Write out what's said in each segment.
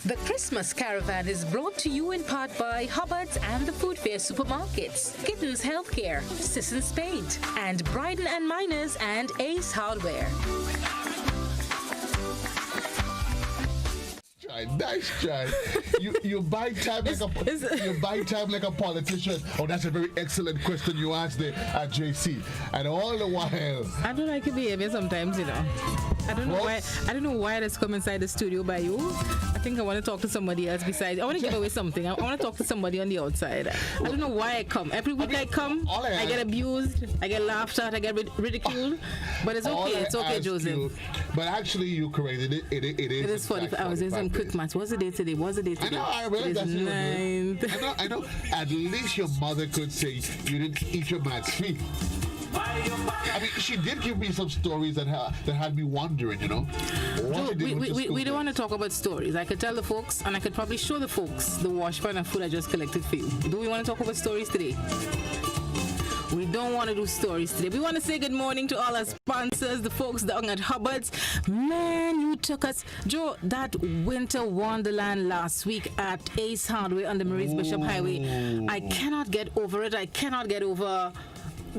The Christmas Caravan is brought to you in part by Hubbard's and the Food Fair Supermarkets, Kittens Healthcare, Sisson's Paint, and Bryden and Miners and Ace Hardware. Nice try. You buy time like a politician. Oh, that's a very excellent question you asked there at JC. And all the while, I don't like your behavior sometimes, you know. I don't know why that's come inside the studio by you. I think I want to talk to somebody else besides. I want to give away something. I want to talk to somebody on the outside. I don't know why I come. Every week I come, I get abused, I get laughed at, I get ridiculed. But it's okay. It's okay, Joseph. But actually, you corrected it. It is 45 hours. There's some quick maths. What's the day today? I know. I realize that's 9th. I know. At least your mother could say you didn't eat your maths feet. I mean, she did give me some stories that had me wondering, you know. We don't want to talk about stories. I could tell the folks, and I could probably show the folks the wash pan of food I just collected for you. Do we want to talk about stories today? We don't want to do stories today. We want to say good morning to all our sponsors, the folks down at Hubbard's. Man, you took us, Joe, that winter wonderland last week at Ace Hardware on the Maurice Bishop Highway. I cannot get over it. I cannot get over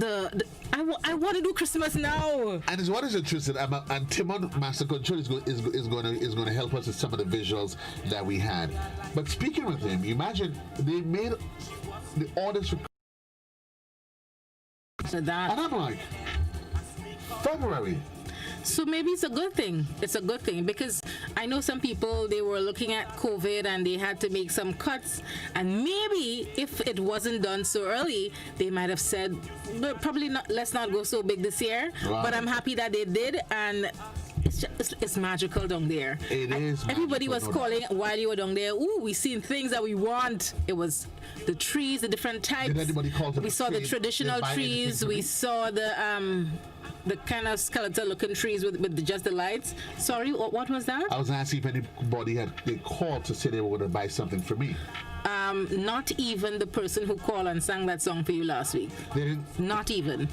I want to do Christmas now. And what is interesting, and Timon Master Control is going to help us with some of the visuals that we had. But speaking with him, you imagine they made the orders for that. And I'm like, February. So maybe it's a good thing. It's a good thing because I know some people, they were looking at COVID and they had to make some cuts. And maybe if it wasn't done so early, they might have said, but probably not. Let's not go so big this year. Right. But I'm happy that they did. And it's magical down there. It is. Everybody was calling while you were down there. Ooh, we seen things that we want. It was the trees, the different types. Did anybody call we saw the traditional trees. We saw the kind of skeletal looking trees with just the lights. Sorry, what was that? I was asking if anybody they called to say they were going to buy something for me. Not even the person who called and sang that song for you last week. They didn't. Not even.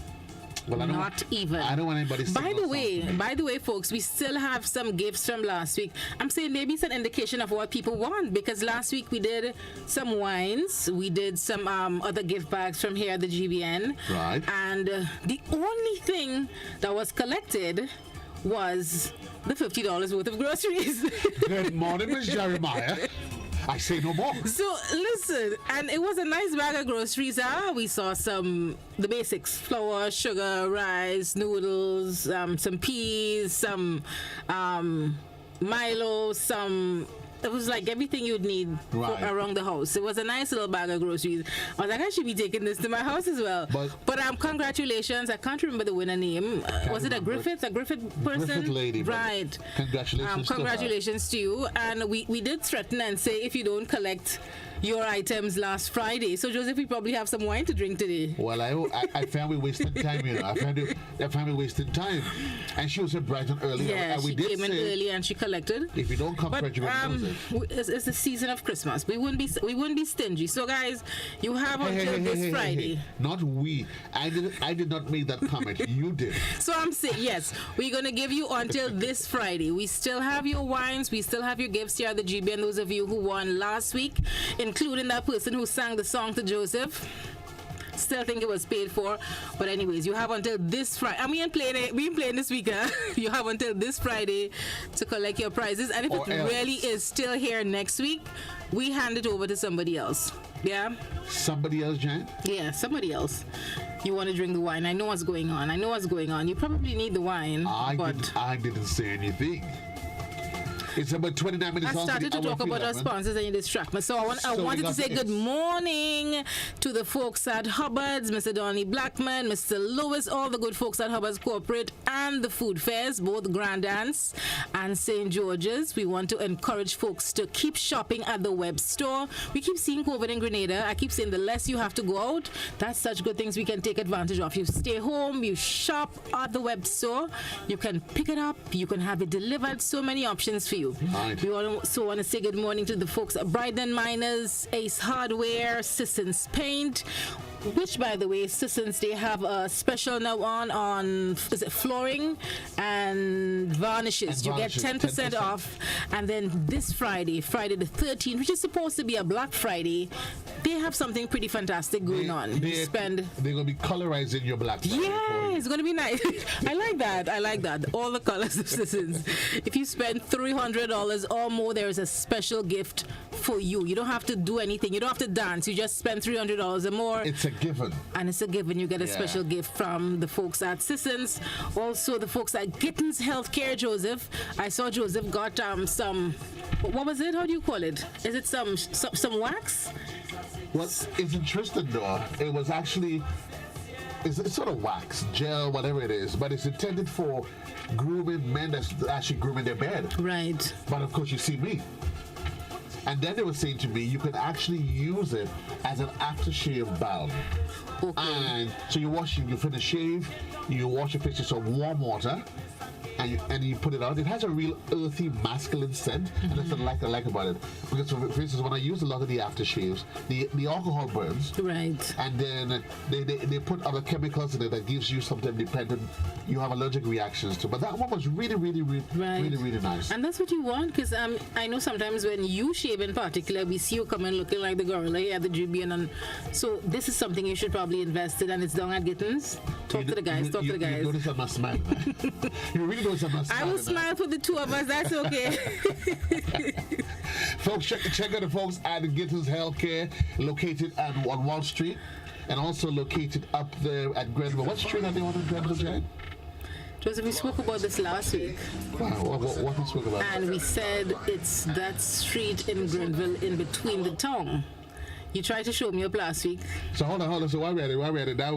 Well, I don't want anybody to By the way, folks, we still have some gifts from last week. I'm saying maybe it's an indication of what people want because last week we did some wines. We did some other gift bags from here at the GBN. Right. And the only thing that was collected was the $50 worth of groceries. Good morning, Miss Jeremiah. I say no more. So listen, and it was a nice bag of groceries. We saw the basics: flour, sugar, rice, noodles, some peas, some Milo, it was like everything you'd need around the house. It was a nice little bag of groceries. I was like, I should be taking this to my house as well. But congratulations. I can't remember the winner name. Was it a Griffith? A Griffith person? Griffith lady. Right. Congratulations to you. And we did threaten and say if you don't collect your items last Friday. So, Joseph, we probably have some wine to drink today. Well, I found we wasted time, you know. I found we wasted time. And she was at Brighton early. Yeah, she came in early and she collected. If you don't come, it's the season of Christmas. We wouldn't be stingy. So, guys, you have until this Friday. Not we. I did not make that comment. You did. So I'm saying, yes, we're going to give you until this Friday. We still have your wines. We still have your gifts here at the GBN. Those of you who won last week, including that person who sang the song to Joseph. Still think it was paid for. But anyways, you have until this Friday. And we ain't playing this week. You have until this Friday to collect your prizes. And if it really is still here next week, we hand it over to somebody else. Yeah? Somebody else, Jan? Yeah, somebody else. You want to drink the wine. I know what's going on. You probably need the wine. I didn't say anything. It's about 29 minutes. I started to talk about our sponsors and you distract me. So I wanted to say good morning to the folks at Hubbard's, Mr. Donnie Blackman, Mr. Lewis, all the good folks at Hubbard's Corporate and the food fairs, both Grand Anse and St. George's. We want to encourage folks to keep shopping at the web store. We keep seeing COVID in Grenada. I keep saying the less you have to go out, that's such good things we can take advantage of. You stay home, you shop at the web store, you can pick it up, you can have it delivered, so many options for you. Right. We also want to say good morning to the folks at Bryden Miners, Ace Hardware, Sisson's Paint. which, by the way, since they have a special now on is it flooring and varnishes. You get 10% off. And then this Friday the 13th, which is supposed to be a Black Friday, they have something pretty fantastic going on. They're going to be colorizing your Black Friday. Yeah, it's going to be nice. I like that. All the colors of Sissons. If you spend $300 or more, there is a special gift for you. You don't have to do anything. You don't have to dance. You just spend $300 or more. It's a given. And it's a given. You get a special gift from the folks at Sissons. Also, the folks at Gittins Healthcare, Joseph. I saw Joseph got some, what was it? How do you call it? Is it some wax? Well, it's interesting though. It was actually, it's sort of wax, gel, whatever it is, but it's intended for grooming men that's actually grooming their bed. Right. But of course, you see me. And then they were saying to me, you can actually use it as an aftershave balm. Okay. And so you finish shave, you wash your face with some warm water, and you put it out. It has a real earthy, masculine scent, and that's what I like about it. Because, for instance, when I use a lot of the aftershaves, the alcohol burns. Right. And then they put other chemicals in it that gives you something dependent you have allergic reactions to. But that one was really, really, really, really nice. And that's what you want, because I know sometimes when you shave in particular, we see you coming looking like the gorilla here at the GBN. And so this is something you should probably invest in, and it's down at Gittins. Talk to the guys. You notice I'm not smiling. You really notice I'm not smiling. I will smile for the two of us. That's okay. Folks, check out the folks at Gittins Healthcare, located on Wall Street, and also located up there at Grenville. What street are they on in Grenville, Jan? Joseph, we spoke about this last week. Wow, what we spoke about? And we said it's that street in Grenville in between the town. You tried to show me up last week. So hold on. So why we at it? That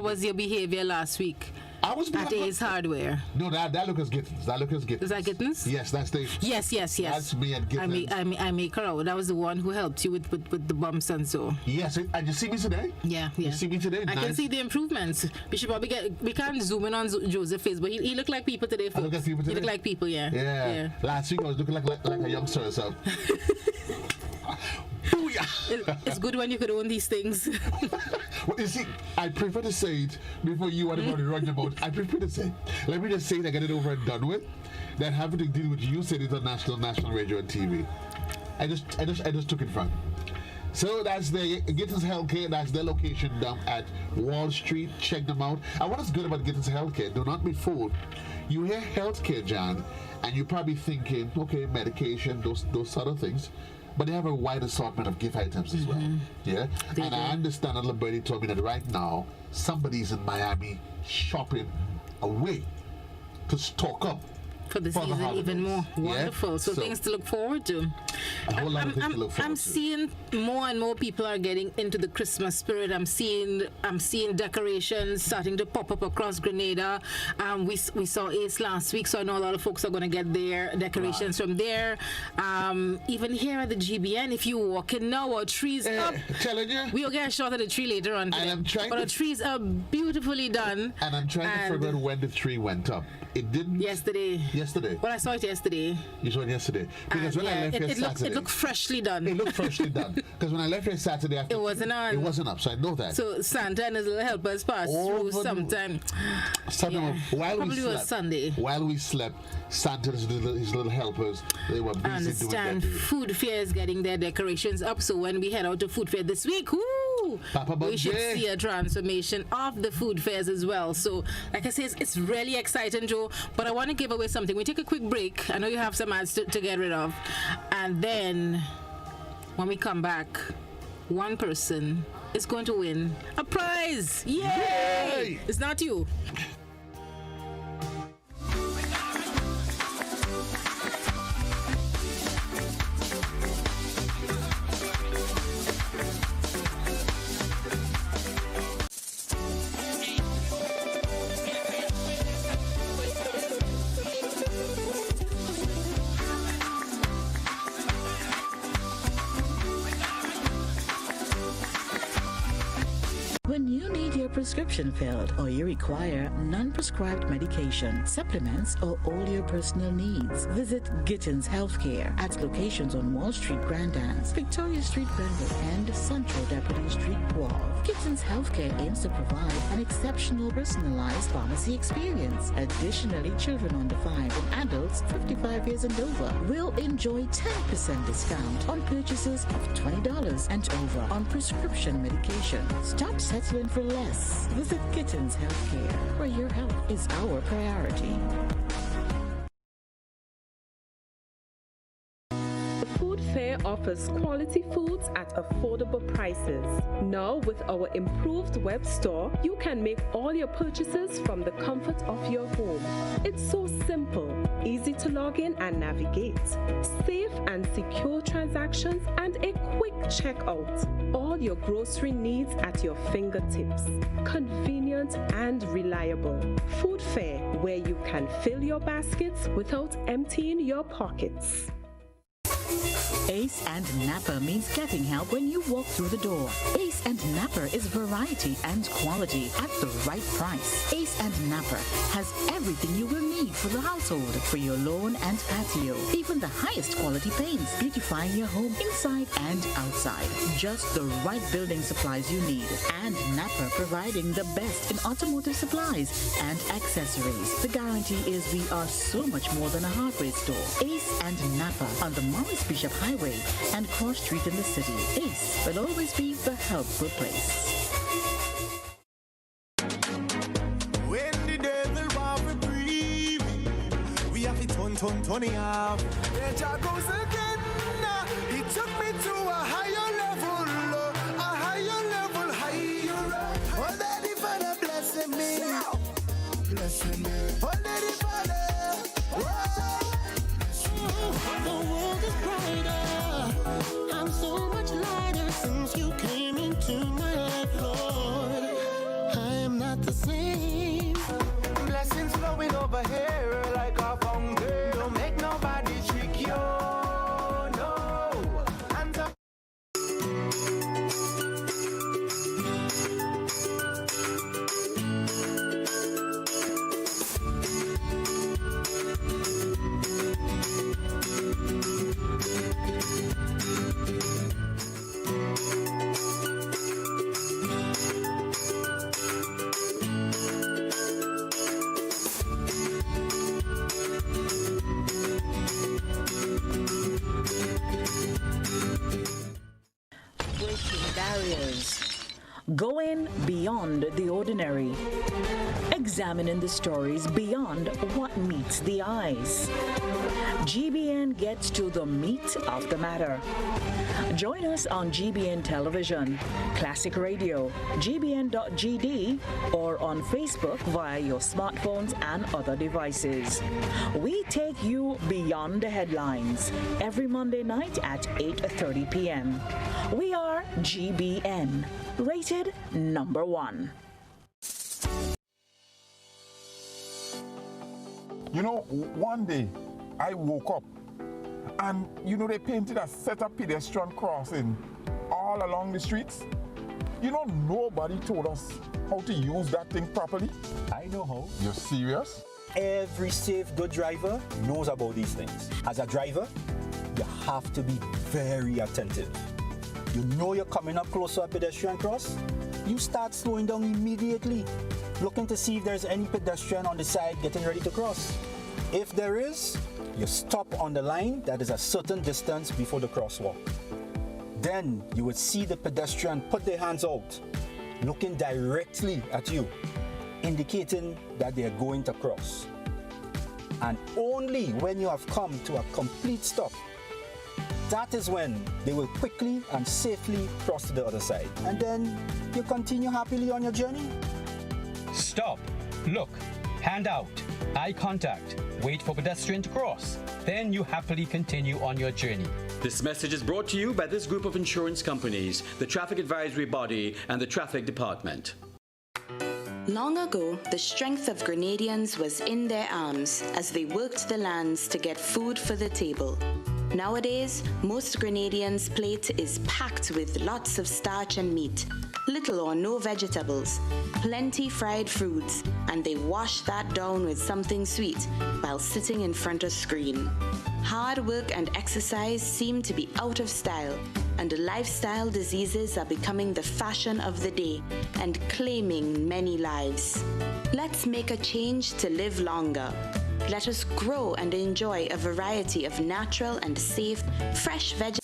was your behavior last week. At A's Hardware. No, that look is Gittins. Is that Gittins? Yes, that's the. Yes. That's me at Gittins. I make her out. That was the one who helped you with the bumps and so. Yes, and you see me today? Yeah. You see me today? I can see the improvements. We should probably we can't zoom in on Joseph's face, but he looked like people today, folks. I look like people today? He looked like people, yeah. Yeah. Last week I was looking like a youngster or something. It's good when you could own these things. Well, you see, I prefer to say it before you want to run your mouth. I prefer to say, let me just say it and get it over and done with, than having to deal with you saying it on national radio and TV. I just took it from. So that's the Gittins Healthcare. That's their location down at Wall Street. Check them out. And what is good about Gittins Healthcare? Do not be fooled. You hear healthcare, John, and you're probably thinking, okay, medication, those sort of things. But they have a wide assortment of gift items as well. Yeah? And I understand a little birdie told me that right now, somebody's in Miami shopping away to stock up. For the season, even more. Wonderful. So things to look forward to. A whole lot of things to look forward to. I'm seeing more and more people are getting into the Christmas spirit. I'm seeing decorations starting to pop up across Grenada. We saw Ace last week, so I know a lot of folks are going to get their decorations from there. Even here at the GBN, if you walk in now, our trees up. Telling you. We'll get a shot of the tree later on today. But the trees are beautifully done. And I'm trying to figure out when the tree went up. It didn't. Yesterday. Well, I saw it yesterday. You saw it yesterday? Because when I left here Saturday... It looked freshly done. It looked freshly done. Because when I left here Saturday after... It wasn't on. It wasn't up, so I know that. So Santa and his little helpers passed through sometime. Probably was Sunday. While we slept, Santa and his little helpers, they were busy doing that. I understand. Food Fair is getting their decorations up, so when we head out to Food Fair this week, we should see a transformation of the food fairs as well. So, like I say, it's really exciting, Joe. But I want to give away something. We take a quick break. I know you have some ads to get rid of. And then, when we come back, one person is going to win a prize. Yay! It's not you. prescription filled, or you require non-prescribed medication, supplements, or all your personal needs, visit Gittins Healthcare at locations on Wall Street, Grand Anse, Victoria Street, Grenville, and Central Deputy Street, Wall. Gittins Healthcare aims to provide an exceptional personalized pharmacy experience. Additionally, children under 5 and adults 55 years and over will enjoy 10% discount on purchases of $20 and over on prescription medication. Stop settling for less. Visit Gittins Healthcare, where your health is our priority. Fair offers quality foods at affordable prices. Now, with our improved web store, you can make all your purchases from the comfort of your home. It's so simple, easy to log in and navigate, safe and secure transactions, and a quick checkout. All your grocery needs at your fingertips. Convenient and reliable. Food Fair, where you can fill your baskets without emptying your pockets. Ace and Napper means getting help when you walk through the door. Ace and Napper is variety and quality at the right price. Ace and Napper has everything you will need for the household, for your lawn and patio. Even the highest quality paints, beautifying your home inside and outside. Just the right building supplies you need. And Napper providing the best in automotive supplies and accessories. The guarantee is we are so much more than a hardware store. Ace and Napper on the Morris Bishop Highway and Cross Street in the city. Ace will always be the helpful place. When the devil want to breathe, we have to turn it off. There Jah goes again. He took me to a higher level, higher. Oh, Daddy Father blessing me. Oh, Daddy Father. The world is brighter. I'm so much lighter since you came into my life, Lord. I am not the same. Blessings flowing over here like a fountain. Don't make nobody trick you. No. Hands up. Going beyond the ordinary. Examining the stories beyond what meets the eyes. GBN gets to the meat of the matter. Join us on GBN Television, Classic Radio, gbn.gd, or on Facebook via your smartphones and other devices. We take you beyond the headlines every Monday night at 8:30 p.m. We are GBN, rated number 1. You know, one day I woke up and, they painted a set of pedestrian crossing all along the streets. Nobody told us how to use that thing properly. I know how. You're serious? Every safe, good driver knows about these things. As a driver, you have to be very attentive. You know you're coming up close to a pedestrian cross, you start slowing down immediately, looking to see if there's any pedestrian on the side getting ready to cross. If there is, you stop on the line that is a certain distance before the crosswalk. Then you would see the pedestrian put their hands out, looking directly at you, indicating that they are going to cross. And only when you have come to a complete stop, that is when they will quickly and safely cross to the other side. And then you continue happily on your journey. Stop, look, hand out, eye contact, wait for pedestrian to cross. Then you happily continue on your journey. This message is brought to you by this group of insurance companies, the Traffic Advisory Body, and the Traffic Department. Long ago, the strength of Grenadians was in their arms as they worked the lands to get food for the table. Nowadays, most Grenadians' plate is packed with lots of starch and meat, little or no vegetables, plenty fried fruits, and they wash that down with something sweet while sitting in front of screen. Hard work and exercise seem to be out of style, and lifestyle diseases are becoming the fashion of the day and claiming many lives. Let's make a change to live longer. Let us grow and enjoy a variety of natural and safe, fresh vegetables.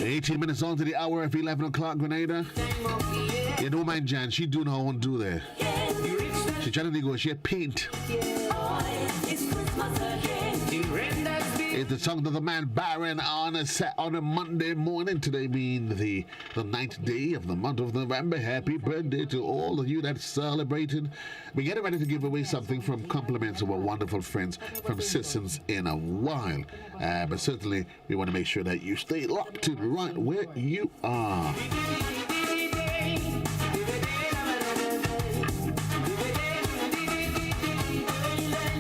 18 minutes on to the hour of 11 o'clock, Grenada. You don't mind Jan, she do know what to do there. She trying to negotiate paint. It's the song of the man Baron on a Monday morning. Today being the 9th day of the month of November. Happy birthday to all of you that's celebrating. We're getting ready to give away something from compliments of our wonderful friends from Sissons in a while. But certainly we want to make sure that you stay locked in right where you are.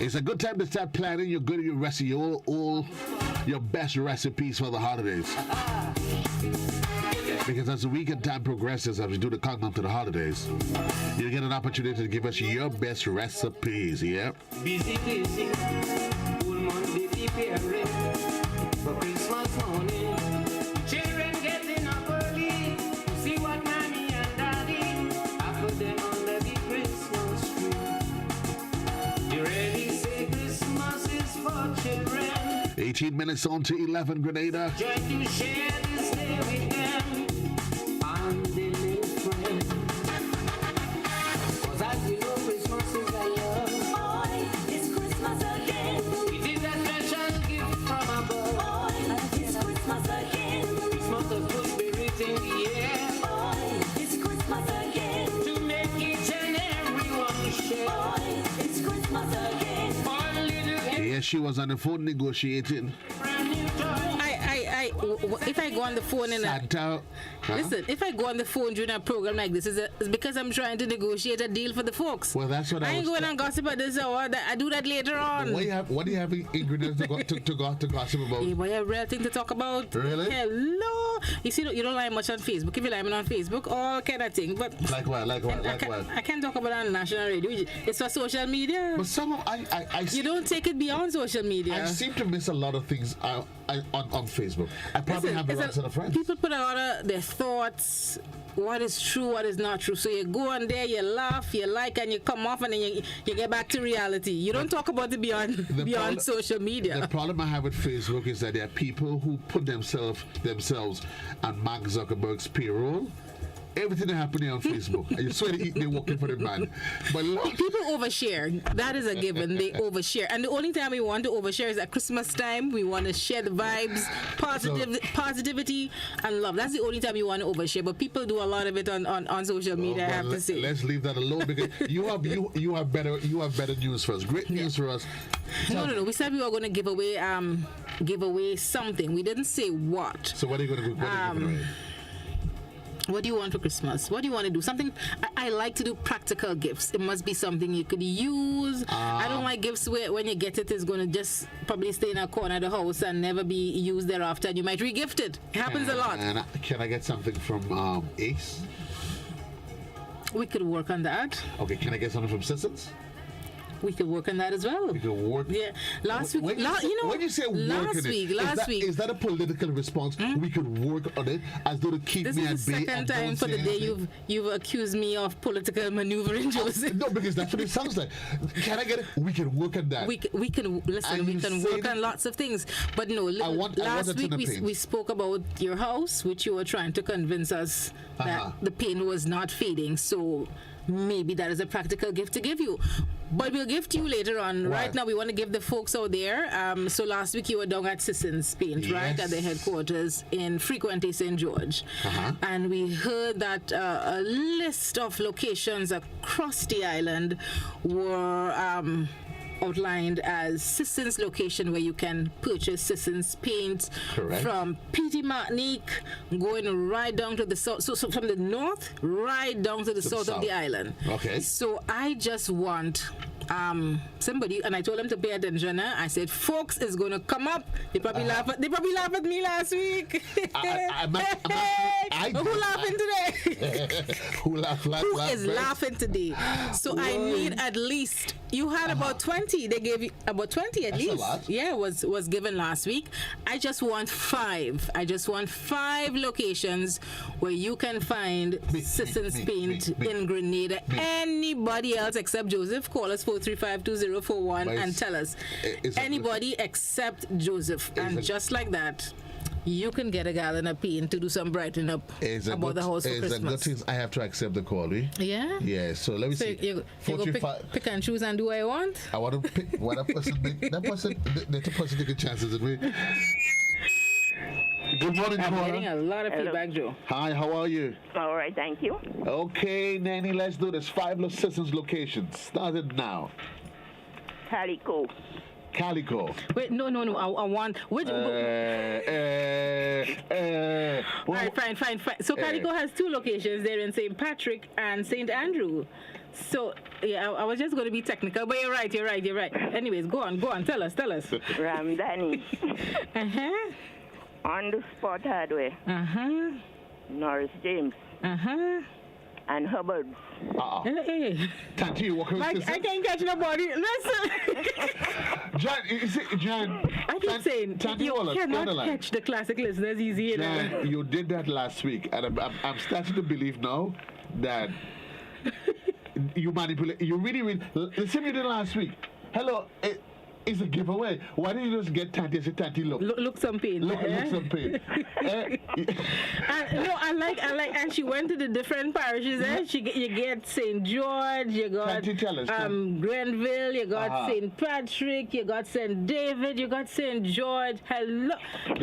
It's a good time to start planning your all your best recipes for the holidays. Because as the weekend time progresses, as we do the countdown to the holidays, you get an opportunity to give us your best recipes, yeah? Busy, full Monday preparing for Christmas morning. Children getting up early to see what mommy and daddy have put them under the Christmas tree. You ready? Say Christmas is for children. 18 minutes on to 11, Grenada. Joy to share this day with them and their little friends. 'Cause as you know, Christmas is a year. Boy, it's Christmas again. It is a special gift from above. Boy, it's Christmas again. Christmas has put spirit in the air. Boy, it's Christmas again. To make each and everyone share. Boy, it's Christmas again. Yes, she was on the phone negotiating. If I go on the phone and listen, if I go on the phone during a program like this, it's because I'm trying to negotiate a deal for the folks. Well, that's what I ain't going and gossip at this hour. I do that later on. What do you have ingredients to gossip about? Hey, boy, a real thing to talk about. Really? Hello. You see, you don't like much on Facebook. If you like me on Facebook, all kind of thing. But like what? I can't talk about it on national radio. It's for social media. But some you don't take it beyond social media. I seem to miss a lot of things on Facebook. I probably have the wrong set of friends. People put a lot of their thoughts, what is true, what is not true. So you go on there, you laugh, you like, and you come off, and then you get back to reality. You don't talk about it beyond social media. The problem I have with Facebook is that there are people who put themselves on Mark Zuckerberg's payroll. Everything that happening on Facebook, I swear they're working for the man. But people overshare. That is a given. They overshare, and the only time we want to overshare is at Christmas time. We want to share the vibes, positivity, and love. That's the only time we want to overshare. But people do a lot of it on social media. I have to say. Let's leave that alone because you have better news for us. Great news for us. No. We said we were going to give away something. We didn't say what. So what are you going to give away? What do you want for Christmas? What do you want to do? Something I like to do practical gifts. It must be something you could use. I don't like gifts where when you get it, it's going to just probably stay in a corner of the house and never be used thereafter. And you might re-gift it. It happens a lot. Can I get something from Ace? We could work on that. Okay, can I get something from Sissons? We could work on that as well. We could work. Yeah. Last week, when you say last week, is that a political response? We could work on it as though to keep me at bay. This is the second time for the day you've accused me of political maneuvering, Joseph. No, because that's what it sounds like. Can I get it? We can work on that. We can listen. We can work on lots of things. But no, last week we spoke about your house, which you were trying to convince us that the pain was not fading. So maybe that is a practical gift to give you. But we'll give to you later on. Right now, we want to give the folks out there. So last week you were down at Sisson's Paint, right, at the headquarters in Frequente, St. George. And we heard that a list of locations across the island were outlined as Sisson's location where you can purchase Sisson's paint from Petite Martinique, going right down to the south. So from the north, right down to the south of the island. Okay. So I just want somebody, and I told them to pay attention. I said, folks is going to come up. They probably laugh at me last week. Who laughing today? Who is laughing today? So I need at least, you had about 20. They gave you about 20 at least. A lot. Yeah, was given last week. I just want 5. I just want 5 locations where you can find Sisson's Paint in Grenada. Anybody else except Joseph, call us 435-2041 and tell us. Anybody except Joseph. And just like that, you can get a gallon of paint to do some brightening up about the house for Christmas. It's a good thing I have to accept the call, Yeah? Yeah, so let me see. You go pick and choose and do what I want? I want to pick what a person make. That person taking chances with me. Good morning, I'm getting a lot of feedback, Joe. Hi, how are you? All right, thank you. Okay, Nanny, let's do this. 5 Sisson's locations. Started now. Calico. Wait, no. I want which. All right, fine. So Calico has 2 locations there in St. Patrick and St. Andrew. So yeah, I was just going to be technical, but you're right. Anyways, go on. Tell us. Ramdani. On the Spot Hardware. Norris James. And Hubbard's. Hey. Tanti, you walk I can't catch nobody. Listen. John. I keep saying, you cannot catch the classic listeners easy. John, you did that last week, and I'm starting to believe now that you manipulate. You really, the same you did last week. Hello. It's a giveaway. Why didn't you just get Tanti and say, Tanti, look some paint. Look some paint. No, I like, and she went to the different parishes. You get St. George, you got Grenville, you got St. Patrick, you got St. David, you got St. George. Hello.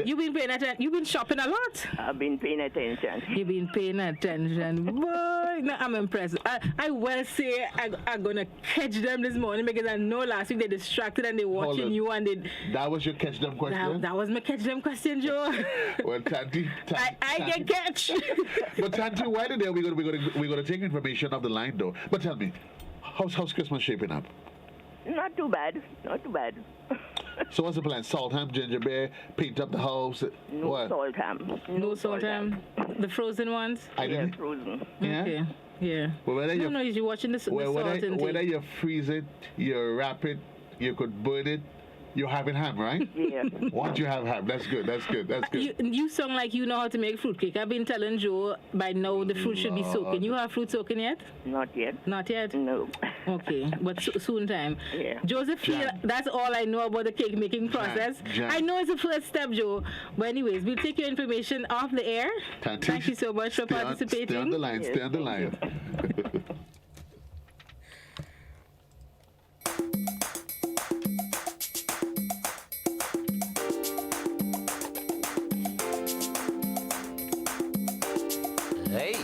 You've been paying attention. You've been shopping a lot. I've been paying attention. You've been paying attention. Boy, no, I'm impressed. I will say I'm going to catch them this morning because I know last week they distracted and they watching you and they... That was your catch them question? That was my catch them question, Joe. Well, Tanti... I get catch. But Tanti, why today we're going to take information off the line, though. But tell me, how's Christmas shaping up? Not too bad. So what's the plan? Salt ham, ginger beer, paint up the house? No salt ham. No salt ham? The frozen ones? Yeah, frozen. Yeah? Okay. Yeah. Well, you're watching the salt intake. Whether you freeze it, you wrap it, you could burn it, you're having ham, right? Yeah. Once you have ham, that's good. You sound like you know how to make fruitcake. I've been telling Joe by now the fruit should be soaking. You have fruit soaking yet? Not yet. Not yet? No. Okay, but soon time. Yeah. Joseph, that's all I know about the cake making process. I know it's a first step, Joe. But anyways, we'll take your information off the air. Thank you so much for participating. Stay on the line. Stay on the line. Hey.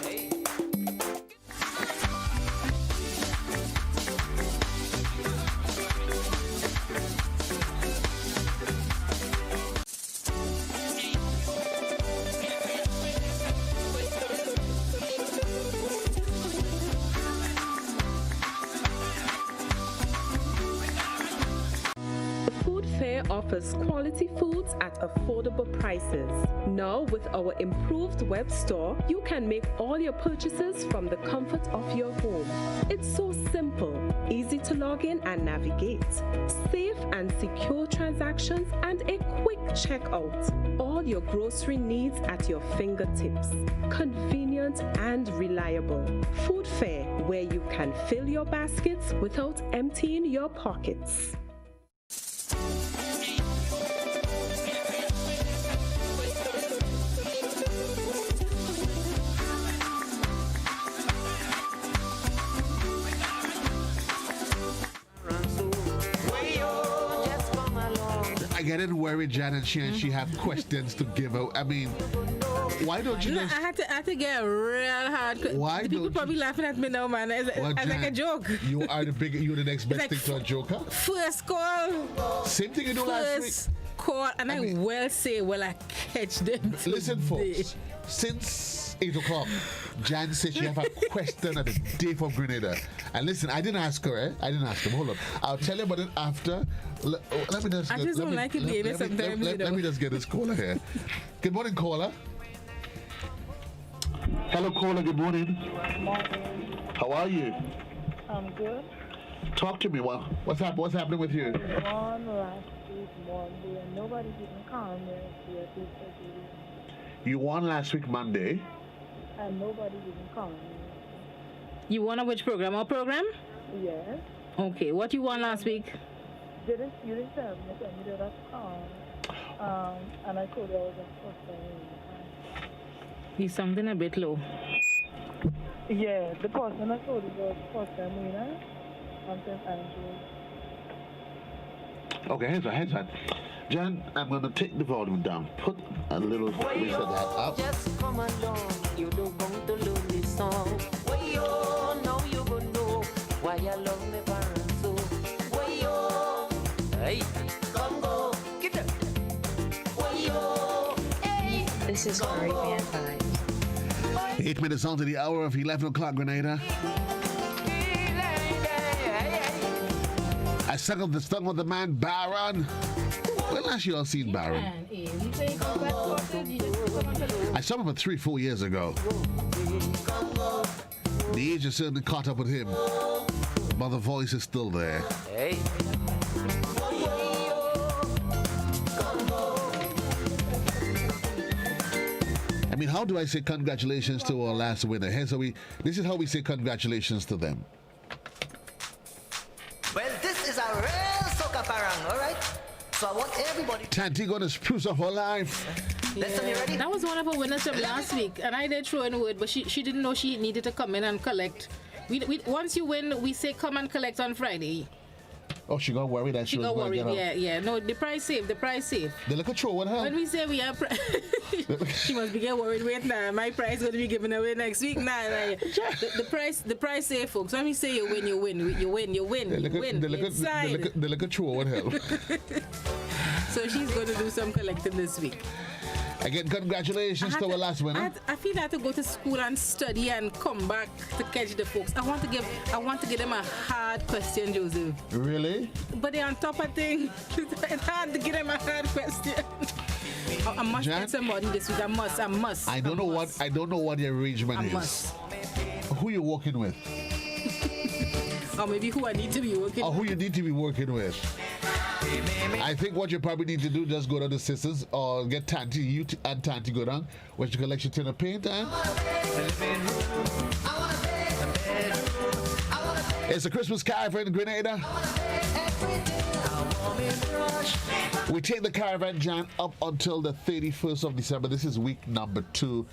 Offers quality foods at affordable prices. Now, with our improved web store, you can make all your purchases from the comfort of your home. It's so simple, easy to log in and navigate, safe and secure transactions, and a quick checkout. All your grocery needs at your fingertips. Convenient and reliable. Food Fair, where you can fill your baskets without emptying your pockets. getting worried, Jan, and she had questions to give out. I mean, why don't you just... I had to get real hard. Why the people probably laughing at me now, man, as like a joke. You're the next best thing to a joker? First call. Same thing you do last week. Call, and I will say, I catch them today. Listen, folks, since 8 o'clock, Jan said she have a question at the day for Grenada. And listen, I didn't ask her, eh? I didn't ask her. Hold on. I'll tell you about it after. Let me just... I just don't like it, baby, sometimes. Let me just get this caller here. Good morning, caller. Hello, caller. Good morning. Good morning. How are you? I'm good. Talk to me. What's happening with you? One last week Monday, and nobody didn't call me. You won last week Monday. And nobody didn't call me. You won a which program? Our program? Yes. Okay. What you won last week? You didn't tell me. You did not call. And I told you I was a first time. You sounding a bit low. Yeah, the person I told you was first time winner. Okay, here's that. Jan, I'm going to take the volume down. Put a little bit of that up. Just come along. You don't want to learn this song. Now you gonna know why I love my parents so. Hey, come go, get up. Hey. This is Caravan 5. 8 minutes on to the hour of 11 o'clock, Grenada. I suckled the stung of the man Baron. When last you all seen Baron? I saw him about 3-4 years ago. The age has certainly caught up with him, but the voice is still there. Hey. I mean, how do I say congratulations to our last winner? This is how we say congratulations to them. Well, this is a real soca parang, all right? So I want everybody... Tanti gonna spruce up her life. Listen, you ready? That was one of our winners from last week, and I did throw in a word, but she didn't know she needed to come in and collect. Once you win, we say come and collect on Friday. Oh, she got worried that she was going to get up. Yeah. No, the price safe. The liquor throw, what hell? When we say we are... she must be getting worried. Wait, now, my price going to be given away next week. Nah. The price safe, folks. When we say you win, you win. You win. The liquor throw, what hell? So she's going to do some collecting this week. Again, congratulations to our last winner. I feel I have to go to school and study and come back to catch the folks. I want to give them a hard question, Joseph. Really? But they're on top of things. It's hard to give them a hard question. I must get somebody this week. I must. I don't know what the arrangement is. Must. Who you working with? Or maybe who I need to be working with. Who you need to be working with. I think what you probably need to do, just go down to Sisters or get Tanti, you and Tanti go down, where you collect your tin of paint and... It's a Christmas Caravan in Grenada. We take the Caravan, Jan, up until the 31st of December. This is week number 2.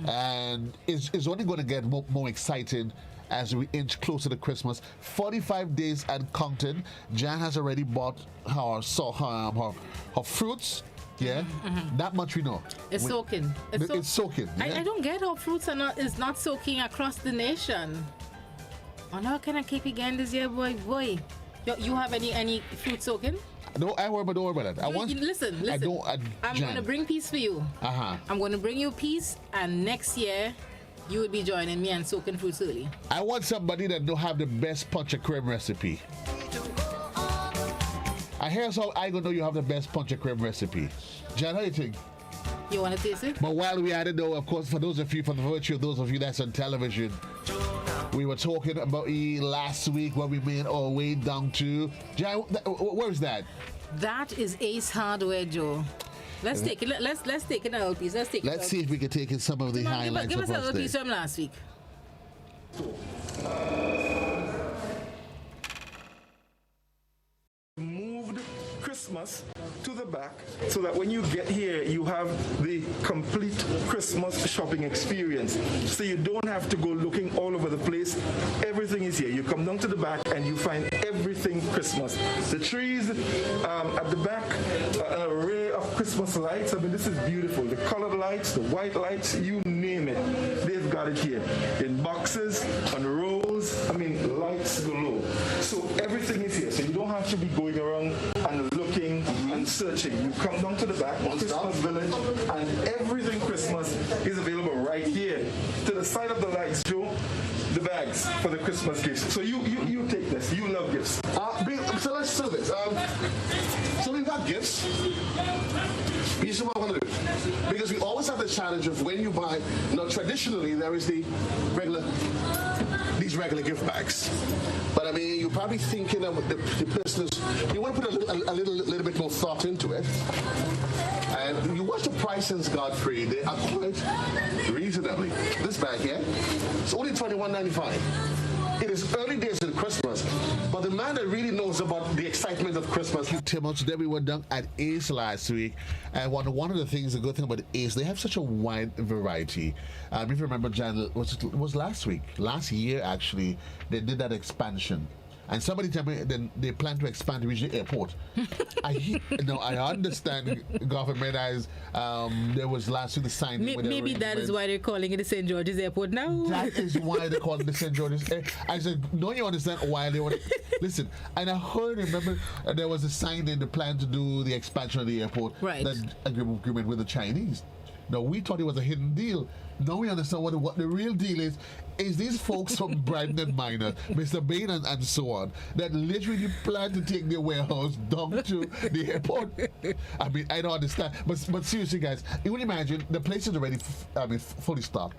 And it's only going to get more exciting as we inch closer to Christmas. 45 days and counting. Jan has already bought her fruits. Yeah, that much we know. It's soaking. It's soaking. Yeah? I don't get how fruits is not soaking across the nation. Oh no, can I keep again this year, boy? You have any fruit soaking? No, don't worry about that. Listen. I'm going to bring peace for you. I'm going to bring you peace, and next year you will be joining me and soaking fruits early. I want somebody that don't have the best punch of cream recipe. Here's how I gonna know you have the best punch of cream recipe. Jan, how you think? You want to taste it? But while we at it though, of course, for those of you that's on television, we were talking about last week when we made our way down to... Jan, where is that? That is Ace Hardware, Joe. Let's take it. Let's take it a little piece. Let's see if we can take in some of the highlights. Give us a little piece from last week. Moved Christmas to the back so that when you get here, you have the complete Christmas shopping experience. So you don't have to go looking all over the place. Everything is here. You come down to the back and you find everything everything Christmas. The trees at the back, an array of Christmas lights. I mean, this is beautiful. The colored lights, the white lights, you name it. They've got it here. In boxes, on rows, I mean, lights galore. So everything is here. So you don't have to be going around and looking and searching. You come down to the back, Christmas Village, and everything Christmas is available right here. To the side of the lights, Joe, the bags for the Christmas gifts. So you take this. You love gifts. So let's do this. So we've got gifts. This is what I want to do. Because we always have the challenge of when you buy, traditionally there is these regular gift bags. But I mean, you're probably thinking of the person you want to put a little bit more thought into it. And you watch the prices, Godfrey, they are quite reasonably. This bag here, it's only $21.95. It is early days of Christmas, but the man that really knows about the excitement of Christmas. Timothy, today we were down at Ace last week, and one of the things, the good thing about Ace, they have such a wide variety. If you remember, Jan, was last year actually, they did that expansion. And somebody tell me then they plan to expand to reach the airport. I understand government as there was last week the signing. Maybe that is why they're calling it the St. George's Airport now. That is why they call it the St. George's Airport. I said, no, you understand why they want to listen. And I remember there was a sign in the plan to do the expansion of the airport. Right. That agreement with the Chinese. Now we thought it was a hidden deal. Now we understand what the real deal is these folks from Brighton and Minor, Mr. Bain and so on, that literally plan to take their warehouse down to the airport. I mean, I don't understand. But seriously, guys, you can imagine the place is already fully stocked.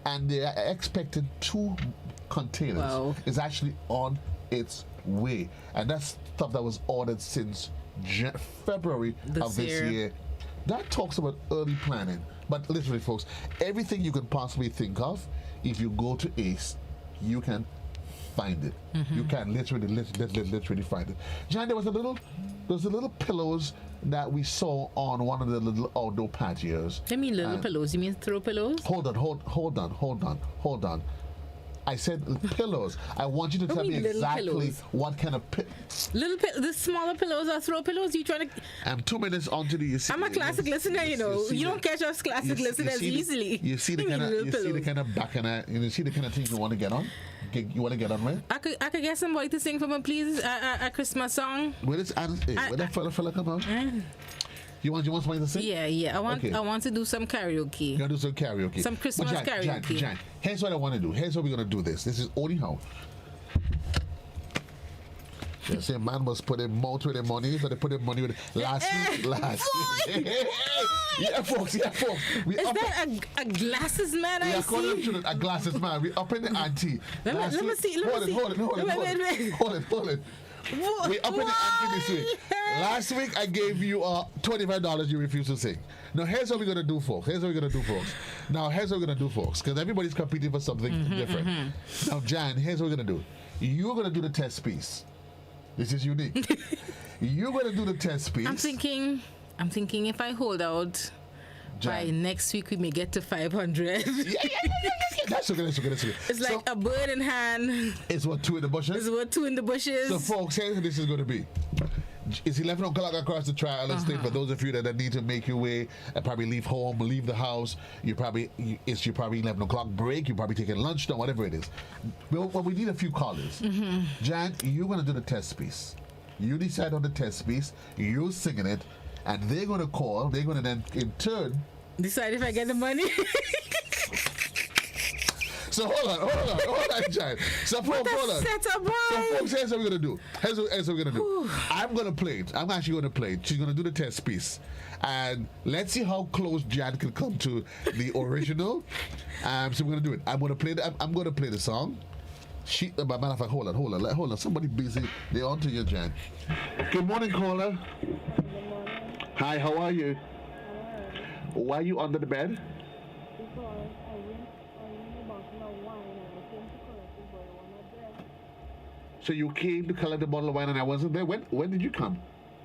And they are expecting 2 containers. Wow. It's actually on its way. And that's stuff that was ordered since February of this year. That talks about early planning. But literally, folks, everything you can possibly think of, if you go to Ace, you can find it. You can literally find it. Jan, there was a little pillows that we saw on one of the little outdoor patios. I mean little pillows. You mean throw pillows? Hold on. I said pillows. I want you to tell me exactly what kind of the smaller pillows are throw pillows. You trying to? I'm 2 minutes onto the. I'm a classic listener, you know. You don't catch us classic listeners easily. You see the kind of back and you see the kind of things you want to get on. You want to get on with? I could get somebody to sing for me, please. A Christmas song. Where that fella come out? You want somebody to sing? Yeah. I want to do some karaoke. You want to do some karaoke? Some Christmas karaoke. Jan, here's what I want to do. Here's how we're going to do this. This is only how. You say man must put their mouth with their money, so they put their money with last week. Yeah, folks. Is that a glasses man I see? A glasses man. We up in the ante. Let me see. Hold it. We up in the ante this week. Last week I gave you $25 you refused to sing. Now here's what we're gonna do, folks. Because everybody's competing for something different. Now, Jan, here's what we're gonna do. You're gonna do the test piece. This is unique. You're gonna do the test piece. I'm thinking if I hold out, Jan, by next week we may get to 500. Yeah. That's okay. It's like a bird in hand. It's what, 2 in the bushes? So, folks, here's what this is going to be. It's 11 o'clock across the trial estate. For those of you that need to make your way, probably leave home, leave the house. It's your probably 11 o'clock break. You're probably taking lunch, whatever it is. Well, we need a few callers. Jan, you're going to do the test piece. You decide on the test piece. You're singing it. And they're going to call. They're going to then, in turn, decide if I get the money. So hold on, Jan. So folks, here's what we're gonna do. I'm gonna play it. I'm actually gonna play it. She's gonna do the test piece, and let's see how close Jan can come to the original. So we're gonna do it. I'm gonna play the song. Matter of fact, hold on. Somebody busy. They're on to you, Jan. Good morning, caller. Hi, how are you? Why are you under the bed? So you came to collect the bottle of wine and I wasn't there? When did you come?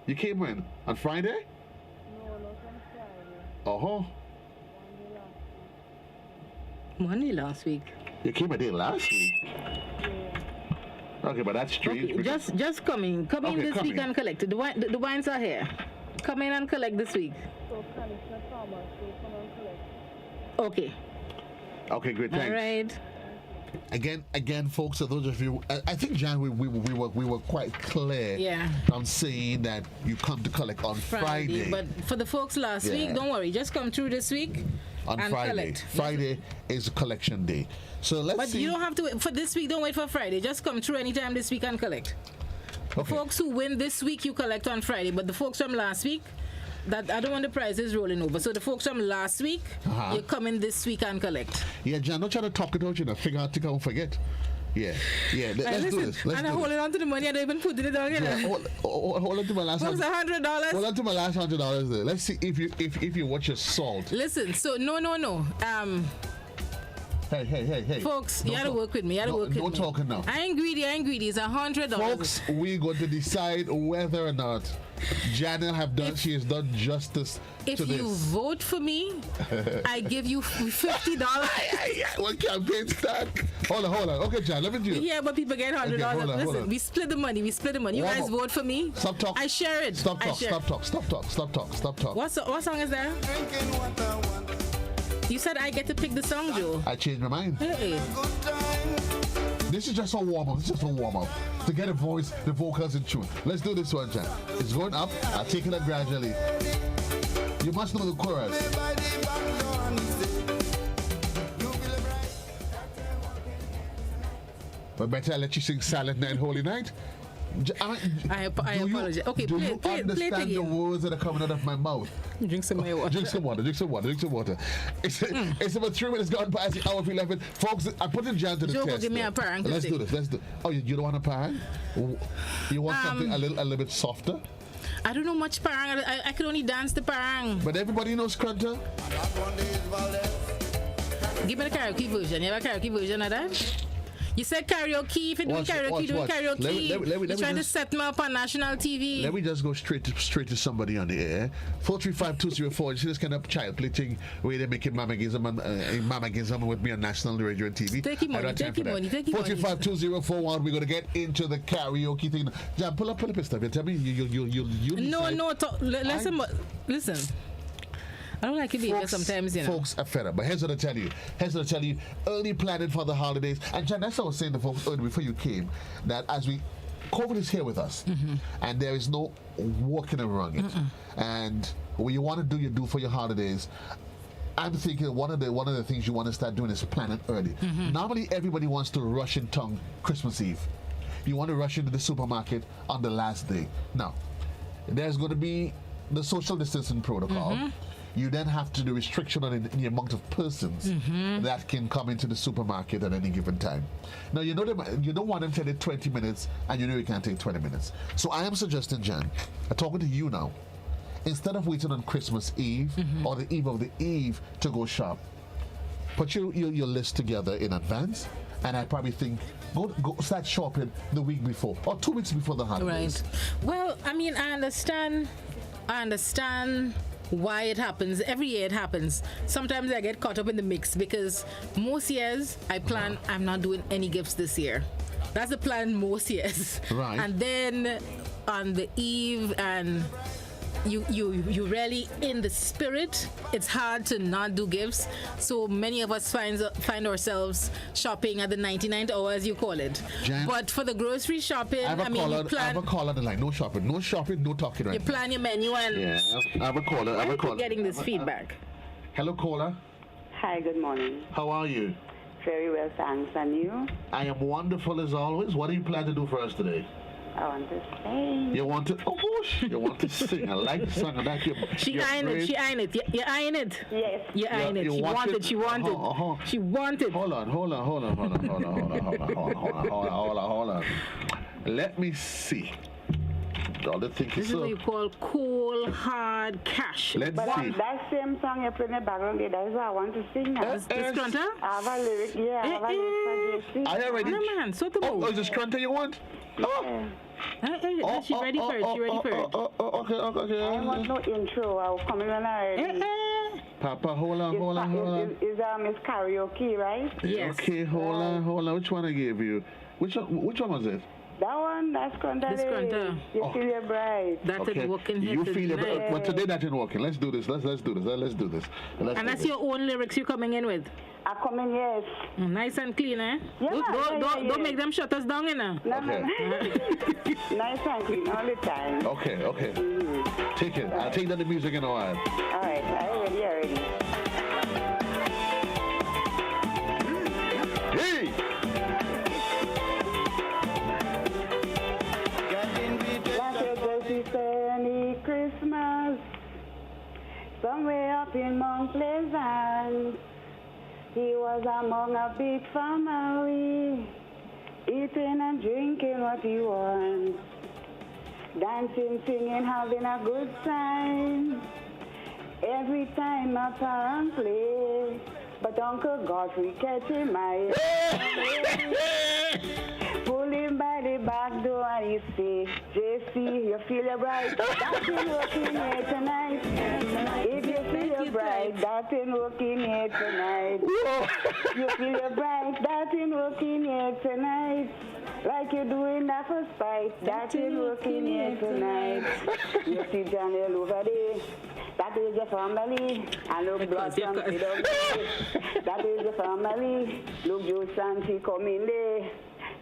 You came when? On Friday? No, not on Friday. Monday last week. You came a day last week? Yeah. Okay, but that's strange. Okay, just come in this week and collect. The wines are here. Come in and collect this week. So can it not farmers to come and collect? Okay. Okay, great. Thanks. All right. Again, folks. So those of you, I think Jan, we were quite clear. Yeah. On saying that you come to collect on Friday. But for the folks last week, don't worry. Just come through this week. On and Friday. Collect. Friday is collection day. So let's see. But you don't have to wait for this week. Don't wait for Friday. Just come through anytime this week and collect. The folks who win this week, you collect on Friday. But the folks from last week, that I don't want the prizes rolling over. So the folks from last week, you come in this week and collect. Yeah, Jan, don't try to talk it out, figure out to come forget. Yeah. Let's do this. I'm holding on to the money. I don't even put it down. Hold on to my last $100. Hold on to my last $100 there. Let's see if you watch your salt. Listen, so no. Hey. Folks, you gotta work with me. Don't talk now. I ain't greedy. It's $100. Folks, we're going to decide whether or not Janelle she has done justice to this. If you vote for me, I give you $50. What campaign stack? Hold on. Okay, Jan, let me do it. Yeah, but people get $100. Okay, Listen, we split the money. You guys vote for me. Stop talk. I share it. Stop talk. What song is that? You said I get to pick the song, Joe. I changed my mind. Hey. This is just a warm-up. To get the vocals in tune. Let's do this one, Jan. It's going up. I'll take it up gradually. You must know the chorus. But better I let you sing Silent Night, Holy Night. I apologize. Okay, do play you understand the words that are coming out of my mouth? Drink some water. Drink some water. It's about 3 minutes gone past the hour of 11. Folks, I put in Jan to the test. Give me a parang. Let's do this. Oh, you don't want a parang? You want something a little bit softer? I don't know much parang. I can only dance the parang. But everybody knows Crunter. Give me the karaoke version. You have a karaoke version of that? You said karaoke. If you do karaoke, do karaoke. You're trying to set me up on national TV. Let me just go straight to somebody on the air. 435-204. You see this kind of child play thing where they making mamagism with me on national radio and TV. Take your money. 435-2041. We're going to get into the karaoke thing. Jan, pull up his stuff. You tell me you listen. I don't like it behavior sometimes, Folks are fed up. But here's what I tell you. Early planning for the holidays. And Jan, that's what I was saying to folks earlier before you came, that as COVID is here with us, and there is no walking around it. And what you want to do, you do for your holidays. I'm thinking one of the things you want to start doing is planning early. Normally, everybody wants to rush in town Christmas Eve. You want to rush into the supermarket on the last day. Now, there's going to be the social distancing protocol. You then have to do restriction on the amount of persons that can come into the supermarket at any given time. Now, you don't want them to take 20 minutes, and you know you can't take 20 minutes. So I am suggesting, Jan, I'm talking to you now, instead of waiting on Christmas Eve or the eve of the eve to go shop, put your list together in advance, and I probably think go start shopping the week before or 2 weeks before the holidays. Right. Well, I mean, I understand why it happens. Every year it happens. Sometimes I get caught up in the mix because most years I plan I'm not doing any gifts this year. That's the plan most years. Right. And then on the eve and you really in the spirit, it's hard to not do gifts. So many of us find ourselves shopping at the 99th hour, as you call it. Jan, but for the grocery shopping, I have a call on the line. No shopping, no talking right You plan your menu and I have a caller. Getting this feedback. Hello, caller. Hi, good morning. How are you? Very well, thanks. And you? I am wonderful as always. What do you plan to do for us today? I want to sing. You want to? Oh, gosh. You want to sing? I like the song. I like She eyeing it. You're eyeing it. Yes. You're eyeing it. She wanted. She wanted. Hold on. Let me see. This is what you call cold, hard cash. Let's see. That same song you play in the background there, that is what I want to sing now. This Crunter? I have a lyric, I have a lyric for JC. Are you ready? Oh, is this Crunter you want? Yeah. She's ready for it. Okay. I want no intro. I'll come in when I Papa, hold on. Is Miss Karaoke, right? Yes. Okay, hold on. Which one I gave you? Which one was it? That one, that's Condale. This Condale. You feel your bride. That is working here You feel tonight. it, but today that ain't working. Let's do this. Let's do this. Let's do this. And that's your own lyrics you're coming in with? I come in, yes. Nice and clean, eh? Yeah, Don't make them shut us down, you know. No. Nice and clean all the time. Okay. Take it. I'll take down the music in a while. All right, already. Hey! Sunny Christmas, somewhere up in Mount Pleasant. He was among a big family, eating and drinking what he wants, dancing, singing, having a good time. Every time my parents play, but Uncle Godfrey catch him my pull him by the back door and he say, JC, you feel your bride, that ain't working here tonight. If you feel your bride, that ain't working here tonight. You feel your bride, that ain't working here tonight. Like you're doing that for spite, that ain't working here tonight. You see Janelle over there, that is your family. And look, blood from the dog. That is your family. Look, Joe Santi come in there.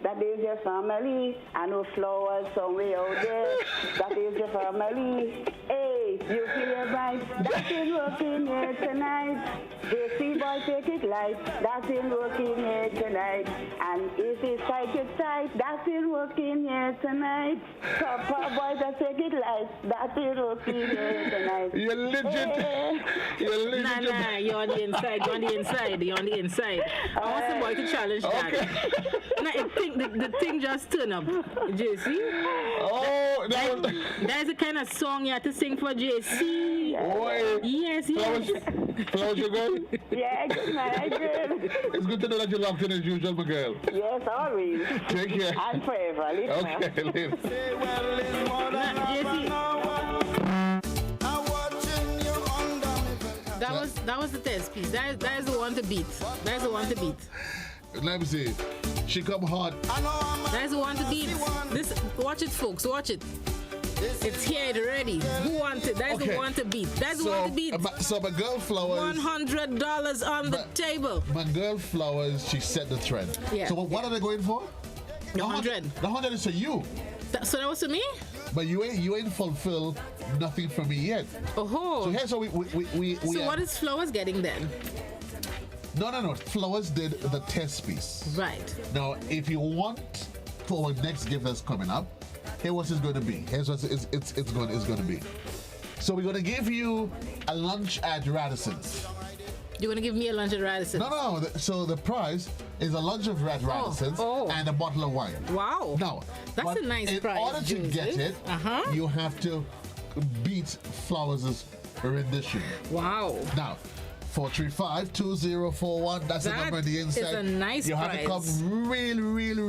That is your family. I know flowers somewhere out there. That is your family. Hey, you feel your bride. That ain't working here tonight. JC boy, take it light. That ain't working here tonight. And if it's tight, it's tight. That ain't working here tonight. Papa boy, just take it light. That ain't working here tonight. You're legit. Hey. You're legit. Nah, you're on the inside. You're on the inside. I want some boy to challenge that. Now, the thing just turn up, JC. Oh, that's the kind of song you have to sing for JC. Oh, yes. Flowers, you good? Yeah, good man, good. It's good to know that you're locked in as usual, my girl. Yes, always. Take care. And forever. Okay, live. That was the test piece. That is the one to beat. That's the one to beat. Let me see. She come hard. That's the one to beat. Watch it, folks. Watch it. It's here already. Who wants it? That's the one to beat. That's the one to beat. So my girl Flowers. $100 on the table. My girl Flowers, she set the trend. Yeah. So what are they going for? The 100. The 100 is for you. So that was for me? But you ain't fulfilled nothing for me yet. Oh. So here's how we So what is Flowers getting then? No. Flowers did the test piece. Right. Now, if you want for our next gift that's coming up, here's what it's going to be. Here's what it's going to be. So we're going to give you a lunch at Radisson's. You're going to give me a lunch at Radisson's? No. So the prize is a lunch at Radisson's and a bottle of wine. Wow. Now, that's a nice prize. In order to get it, you have to beat Flowers' rendition. Wow. Now, 435-2041. That's the number on the inside. It's a nice You have to come really original.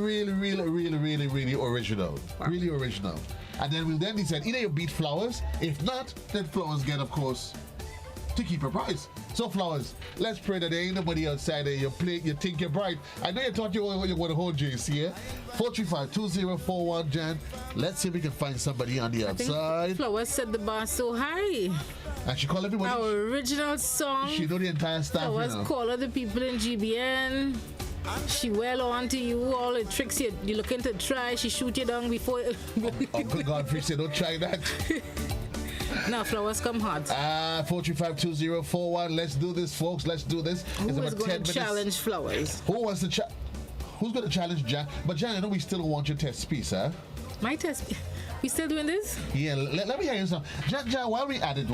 Wow. Really original. And then we'll then decide either you beat Flowers. If not, then Flowers get, of course, to keep her prize. So Flowers, let's pray that there ain't nobody outside there. You think you're bright. I know you thought you want to hold JC, eh? 435-2041, Jan. Let's see if we can find somebody on the outside. Flowers set the bar so high. And she called everybody. Our original song. She know the entire staff. Flowers call other people in GBN. She well on to you, all the tricks you're looking to try. She shoot you down before. Uncle Godfrey said, don't try that. Now, Flowers come hard. 435-2041. Let's do this, folks. Let's do this. Who is going to challenge Flowers? Who's going to challenge Jan? But Jan, I know we still want your test piece, huh? My test piece? We still doing this? Yeah, let me hear you something. Jan, while we at it,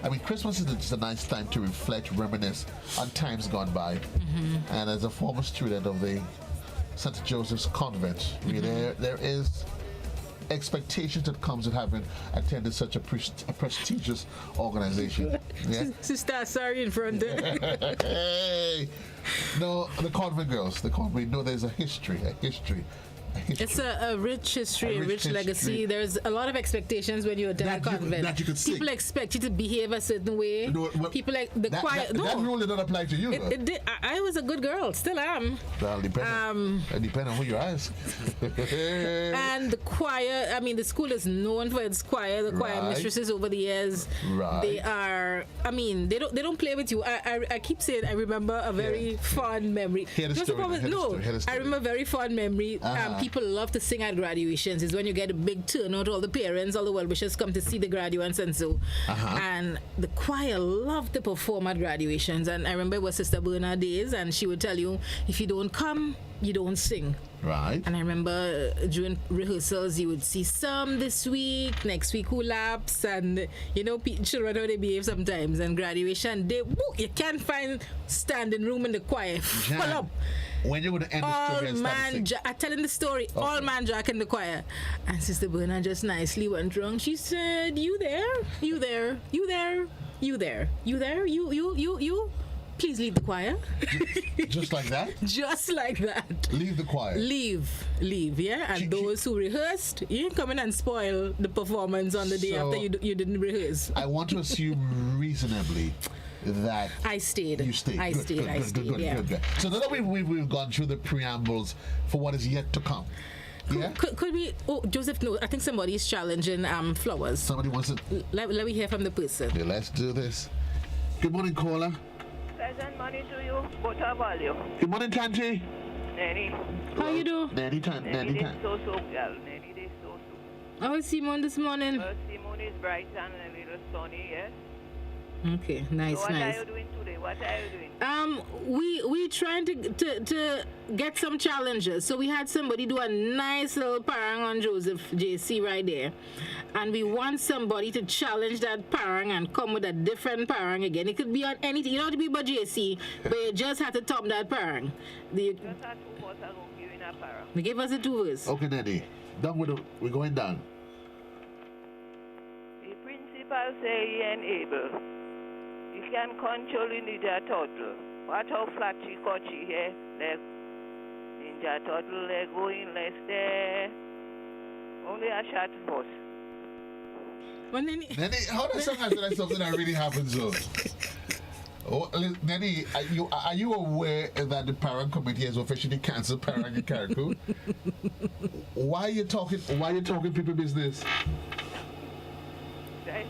I mean, Christmas is a nice time to reflect, reminisce on times gone by. Mm-hmm. And as a former student of the St. Joseph's Convent, there is expectations that comes with having attended such a prestigious organization. Yeah? Sister, sorry in front there. Hey. No, the convent girls, we know there's a history. It's a rich history, a rich legacy. There's a lot of expectations when you attend a convent. That you could sing. People expect you to behave a certain way. No, people like the choir. That rule did not apply to you. It did. I was a good girl, still am. Well, it depends on who you ask. And the choir, I mean, the school is known for its choir. The choir mistresses over the years, they are. I mean, they don't play with you. I keep saying I remember a very fond memory. I remember a very fond memory. People love to sing at graduations. It's when you get a big turnout, all the parents, all the well-wishers come to see the graduates and so. And the choir loved to perform at graduations. And I remember it was Sister Bernard days, and she would tell you, if you don't come, you don't sing. Right. And I remember during rehearsals, you would see some this week, next week who laps, and you know, children how they behave sometimes. And graduation day, you can't find standing room in the choir. Full up. When you're going to end the story and start I'm telling the story, all man jack in the choir. And Sister Bernard just nicely went wrong. She said, you there, you there, you there, you there, you there, you. Please leave the choir. Just like that? Just like that. Leave the choir. Leave, yeah. And those who rehearsed, you ain't come in and spoil the performance on the day after you didn't rehearse. I want to assume reasonably that I stayed. You stayed. I stayed. Good. So now that we've gone through the preambles for what is yet to come. Could we? Oh, Joseph, no. I think somebody's challenging flowers. Somebody wants to. Let me hear from the person. Yeah, let's do this. Good morning, caller. Pleasant morning to you. What about you? Good morning, Tanti. Nanny. How you do? Nanny girl. Nanny this so. How is Simone this morning? Simone is bright and a little sunny, yes? Okay, nice. So what are you doing today? We trying to get some challenges. So we had somebody do a nice little parang on Joseph JC right there, and we want somebody to challenge that parang and come with a different parang again. It could be on anything. You don't have to be about JC, but you just have to top that parang. They give us the 2 verse. Okay, Nanny. Done with we're going down. The principal say he unable. You can control Ninja Turtle. What how flat she cut she here? Like Ninja Turtle, they going less there. Only a shot first. Nanny, how does something like something that really happens though? Nanny, are you aware that the parent committee has officially cancelled parent in Carriacou? Why are you talking people business? This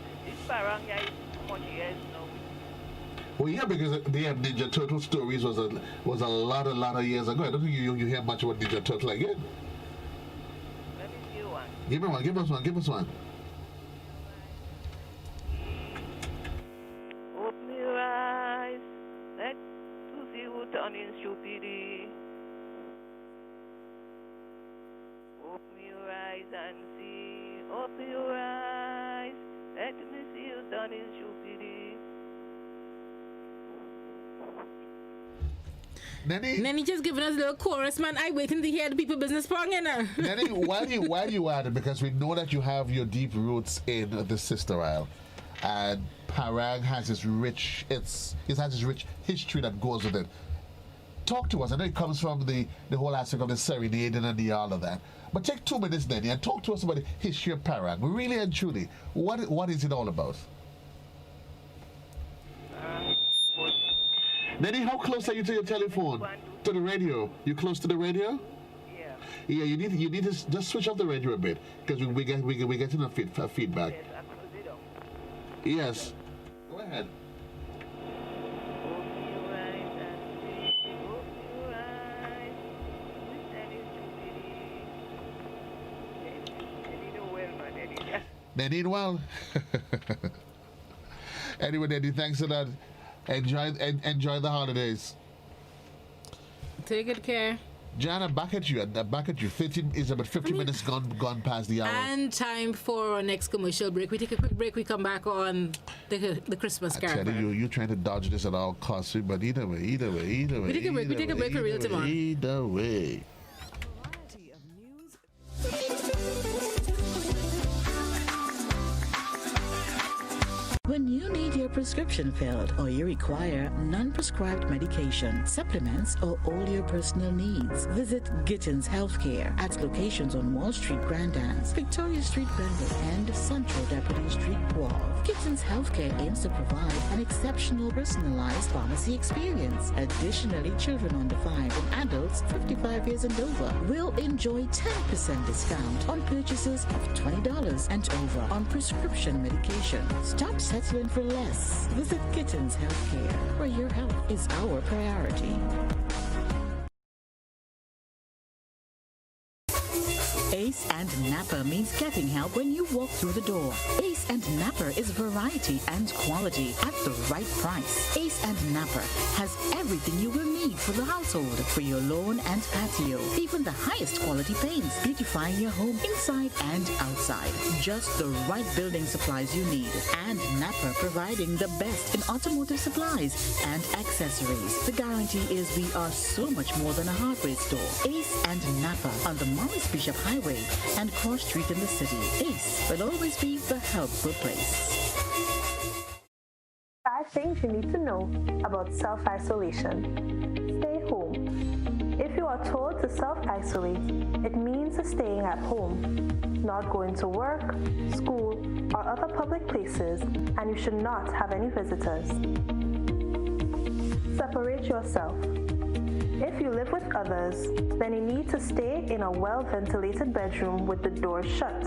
parent guy is how much years now? Well, yeah, because they have Ninja Turtle stories was a lot of years ago. I don't think you hear much about Ninja Turtle again. Let me see one. Give us one. Open your eyes, let to see who turn in stupidity. Open your eyes and see. Open your eyes, let me see you turn in stupidity. Nanny just giving us a little chorus, man. I waiting to hear the people business pronging now. Nanny, while you at it, because we know that you have your deep roots in the Sister Isle, and Parang has this rich history that goes with it. Talk to us. I know it comes from the whole aspect of the serenading and all of that. But take 2 minutes, Nanny, and talk to us about the history of Parang. Really and truly, what is it all about? Nanny, how close are you to your telephone? To the radio? You close to the radio? Yeah. Yeah, you need to just switch off the radio a bit because we're getting a feedback. Yes, I close it up. Yes. Go ahead. Nanny, well. Anyway, Nanny, thanks a lot. Enjoy the holidays. Take good care. Jana, back at you. 15 is about 50 minutes gone past the hour. And time for our next commercial break. We take a quick break. We come back on the Christmas Caravan. I tell you, you're trying to dodge this at all costs, but either way. We take a break. We take a break for real tomorrow. Either way. When you need your prescription filled, or you require non-prescribed medication, supplements, or all your personal needs, visit Gittins Healthcare at locations on Wall Street, Grandans, Victoria Street, Granville, and Central Deputy Street, Guelph. Gittins Healthcare aims to provide an exceptional personalized pharmacy experience. Additionally, children under 5 and adults 55 years and over will enjoy 10% discount on purchases of $20 and over on prescription medication. Stop settling for less. Visit Gittins Healthcare, where your health is our priority. Ace and Napper means getting help when you walk through the door. Ace and Napper is variety and quality at the right price. Ace and Napper has everything you will need for the household, for your lawn and patio, even the highest quality paints, beautifying your home inside and outside. Just the right building supplies you need. And Napper providing the best in automotive supplies and accessories. The guarantee is we are so much more than a hardware store. Ace and Napper on the Morris Bishop Highway and Cross Street in the city. Ace will always be the helpful place. 5 things you need to know about self-isolation. Stay home. If you are told to self-isolate, it means staying at home, not going to work, school, or other public places, and you should not have any visitors. Separate yourself. If you live with others, then you need to stay in a well-ventilated bedroom with the door shut.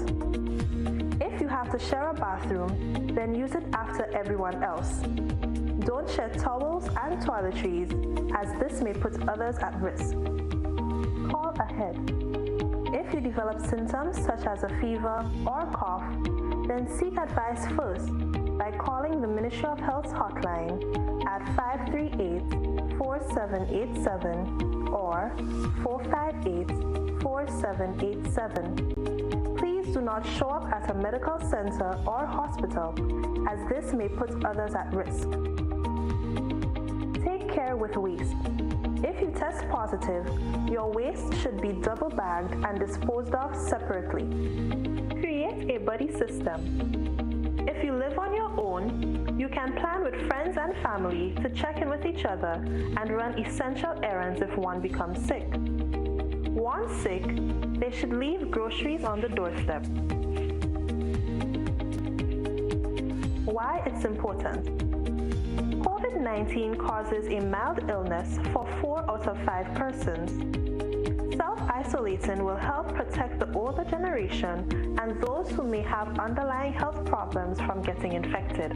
If you have to share a bathroom, then use it after everyone else. Don't share towels and toiletries, as this may put others at risk. Call ahead. If you develop symptoms such as a fever or cough, then seek advice first by calling the Ministry of Health's hotline at 538-4787 or 458-4787. Please do not show up at a medical center or hospital, as this may put others at risk. Take care with waste. If you test positive, your waste should be double bagged and disposed of separately. Create a buddy system. If you live on your own, you can plan with friends and family to check in with each other and run essential errands if one becomes sick. Once sick, they should leave groceries on the doorstep. Why it's important. COVID-19 causes a mild illness for 4 out of 5 persons. Self-isolating will help protect the older generation and those who may have underlying health problems from getting infected.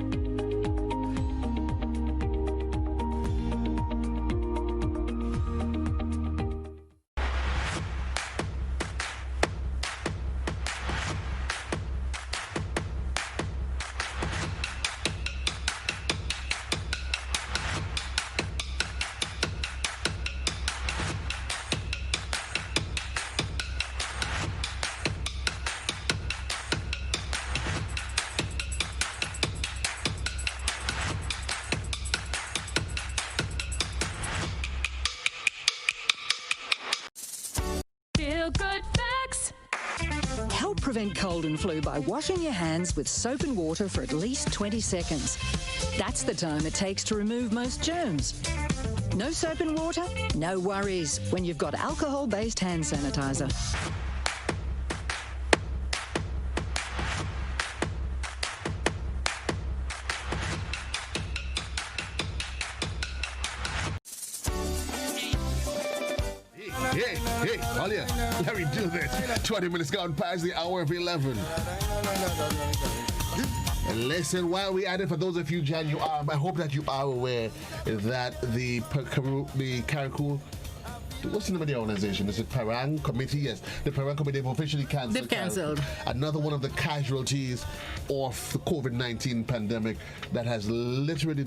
Help prevent cold and flu by washing your hands with soap and water for at least 20 seconds. That's the time it takes to remove most germs. No soap and water? No worries when you've got alcohol-based hand sanitizer. Hey, Alia, let me do this. 20 minutes gone past the hour of 11. And listen, while we at it, for those of you, Jan, I hope that you are aware that the Caracol, what's the name of the organization? Is it Parang Committee? Yes, the Parang Committee have officially cancelled. They've cancelled. Another one of the casualties of the COVID-19 pandemic that has literally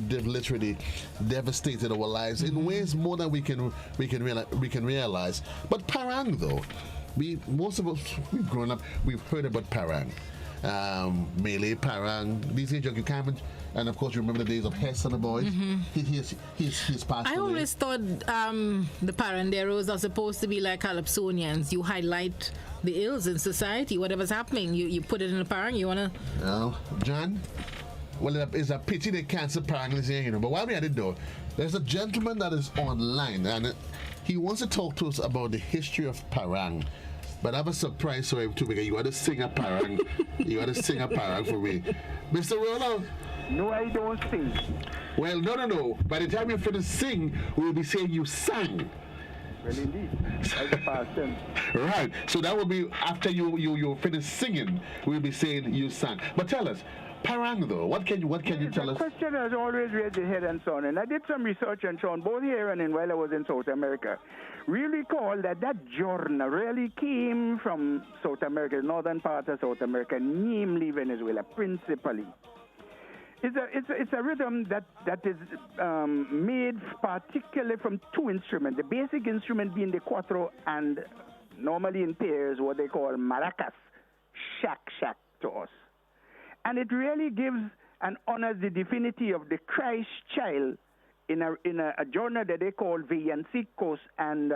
devastated our lives in ways more than we can realize. But Parang, though, most of us, we've grown up, we've heard about Parang. Melee, Parang, these days you can't. And of course, you remember the days of Hess and the boys. He's passed away. I always thought the Paranderos are supposed to be like Calypsonians. You highlight the ills in society, whatever's happening. You put it in a parang. You wanna? Well, John, Well, it's a pity they cancel parang this year, But while we at it though, there's a gentleman that is online and he wants to talk to us about the history of parang. But I have a surprise for him too, because you got to sing a parang. You got to sing a parang for me. Mr. Rollo? No, I don't sing. Well, no. By the time you finish sing, we'll be saying you sang. Well, indeed. As a past tense. Right. So that will be after you finish singing, we'll be saying you sang. But tell us, parang though, what can you tell us? The question has always raised the head and so on. And I did some research and so on, both here and while I was in South America. We recall that genre really came from South America, the northern part of South America, namely Venezuela, principally. It's a rhythm that is made particularly from two instruments. The basic instrument being the cuatro and normally in pairs what they call maracas, shak to us. And it really gives and honors the divinity of the Christ child in a genre that they call villancicos and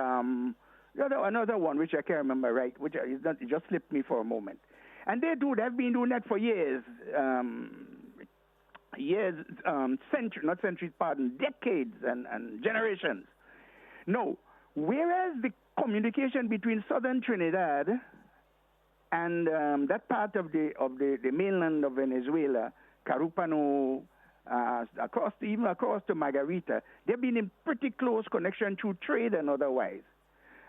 another one which I can't remember right, it just slipped me for a moment. And they've been doing that for years. Decades and generations. No, whereas the communication between southern Trinidad and that part of the mainland of Venezuela, Carúpano, across to Margarita, they've been in pretty close connection through trade and otherwise.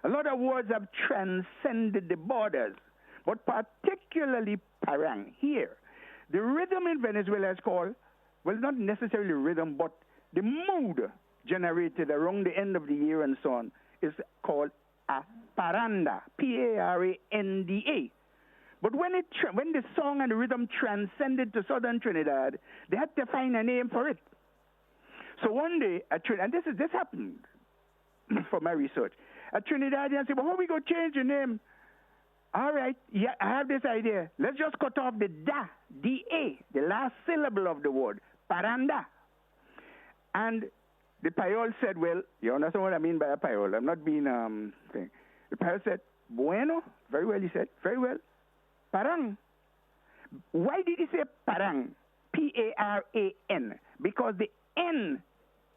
A lot of words have transcended the borders, but particularly parang here. The rhythm in Venezuela is called, well, not necessarily rhythm, but the mood generated around the end of the year and so on is called a paranda, P-A-R-A-N-D-A. But when the song and the rhythm transcended to southern Trinidad, they had to find a name for it. So one day, and this happened for my research, a Trinidadian said, well, how are we going to change the name? All right, yeah, I have this idea. Let's just cut off the da, D-A, the last syllable of the word, paranda. And the Payol said, well, you understand what I mean by a Payol. I'm not being thing. The Payol said, bueno, very well, he said, very well, parang. Why did he say parang? P-A-R-A-N. Because the N,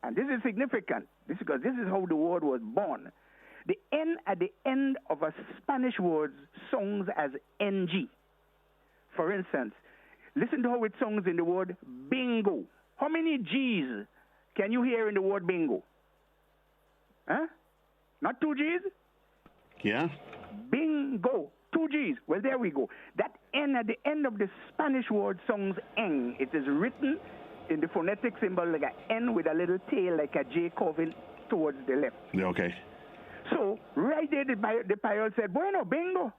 and this is significant, because this is how the word was born. The N at the end of a Spanish word sounds as NG. For instance, listen to how it sounds in the word bingo. How many G's can you hear in the word bingo? Huh? Not 2 G's? Yeah. Bingo. 2 G's. Well, there we go. That N at the end of the Spanish word sounds eng. It is written in the phonetic symbol like an N with a little tail like a J curving towards the left. Yeah, okay. So, right there, the Payol said, bueno, bingo.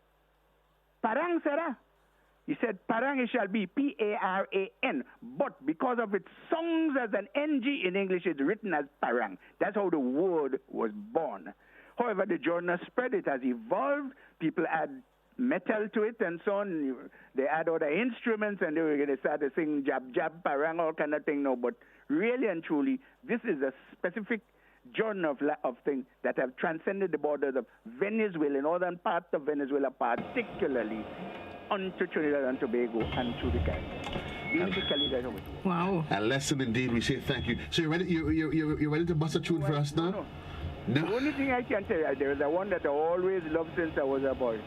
Parang será. He said, parang it shall be, P-A-R-A-N. But because of its sounds as an NG in English, it's written as parang. That's how the word was born. However, the genre spread. It has evolved. People add metal to it and so on. They add other instruments and they start to sing jab, jab, parang, all kind of thing now. But really and truly, this is a specific genre of things that have transcended the borders of Venezuela, northern part of Venezuela, particularly onto Trinidad and Tobago and through the Caribbean. Wow. A lesson indeed. We say thank you. So you're ready to bust a tune for us now? No. The only thing I can tell you, there is a one that I always loved since I was a boy.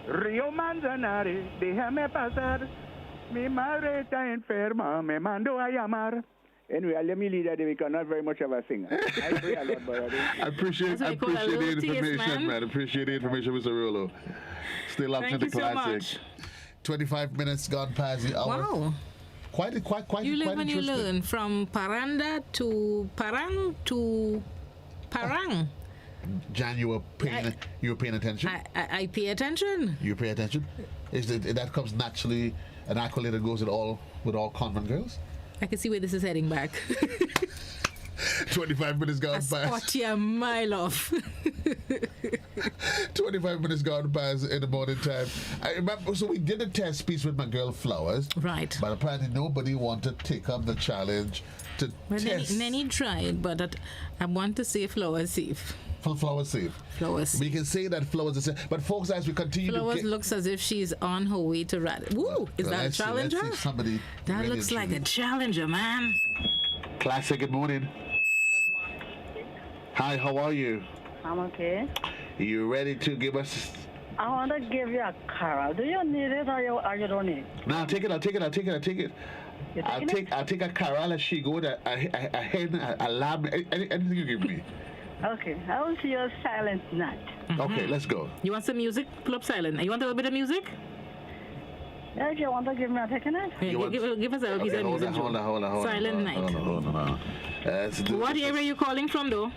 Rio Manzanares, déjame pasar. Mi madre está enferma, me mandó a llamar. Anyway, let me leave that because I'm not very much of a singer. I pray a lot, but I appreciate the information, man. Appreciate the information, Mr. Rollo. Still up to the classic. So 25 minutes gone past the hour. Wow. Quite you live and you learn from paranda to parang to parang. Jan, you were paying attention? I pay attention. You pay attention? That comes naturally, an accolade that goes with all convent girls? I can see where this is heading back. 25 minutes gone past. Spot you a mile off. 25 minutes gone past in the morning time. I remember, so we did a test piece with my girl Flowers. Right. But apparently nobody wanted to take up the challenge to test. Many tried, but I want to see Flowers safe. Flowers safe. Flowers. We can say that Flowers is safe. But folks, as we continue Flowers to get... looks as if she's on her way to Woo! Is that a challenger? Let's see somebody That really looks like a challenger, man. Classic, good morning. Hi, how are you? I'm okay. You ready to give us... I want to give you a carol. Do you need it or you don't need it? No, I'll take it. You taking I'll take a Carol, a she-goat, a hen, a lamb, anything you give me. Okay, I will see your silent night. Okay, let's go. You want some music? Pull up silent. You want a little bit of music? Yeah, if you want to give me a taking it. Yeah, give us a piece of music. Hold on. Silent night. Hold on. What area are you calling from, though?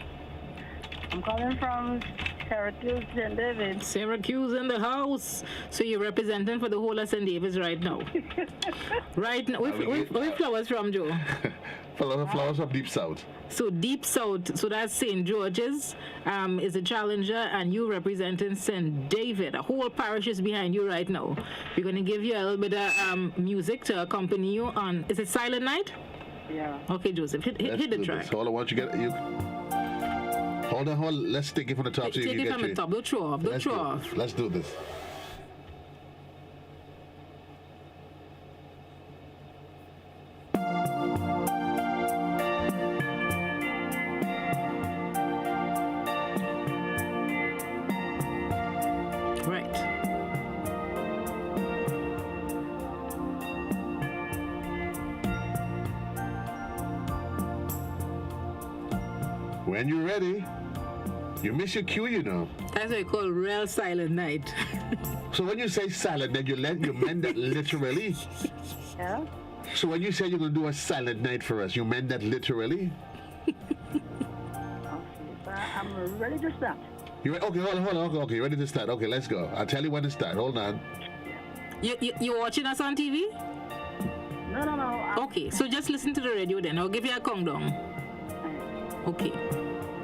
I'm calling from Syracuse, St. David. Syracuse in the house. So you're representing for the whole of St. David's right now. Right now. Where Flowers from, Joe? Flowers from Deep South. So Deep South, so that's St. George's is a challenger, and you representing St. David. A whole parish is behind you right now. We're going to give you a little bit of music to accompany you on. Is it Silent Night? Yeah. Okay, Joseph, hit the track. Hold on, once you get you. Hold on. Let's take it from the top. Take it from the top. Don't throw off. Let's do this. Right. When you're ready. You miss your cue, you know. That's what I call real silent night. So when you say silent, then you meant that literally? Yeah. So when you say you're going to do a silent night for us, you meant that literally? I'm ready to start. Okay, hold on. Okay, ready to start. Okay, let's go. I'll tell you when to start. Hold on. You watching us on TV? No. Okay, so just listen to the radio then. I'll give you a countdown. Okay.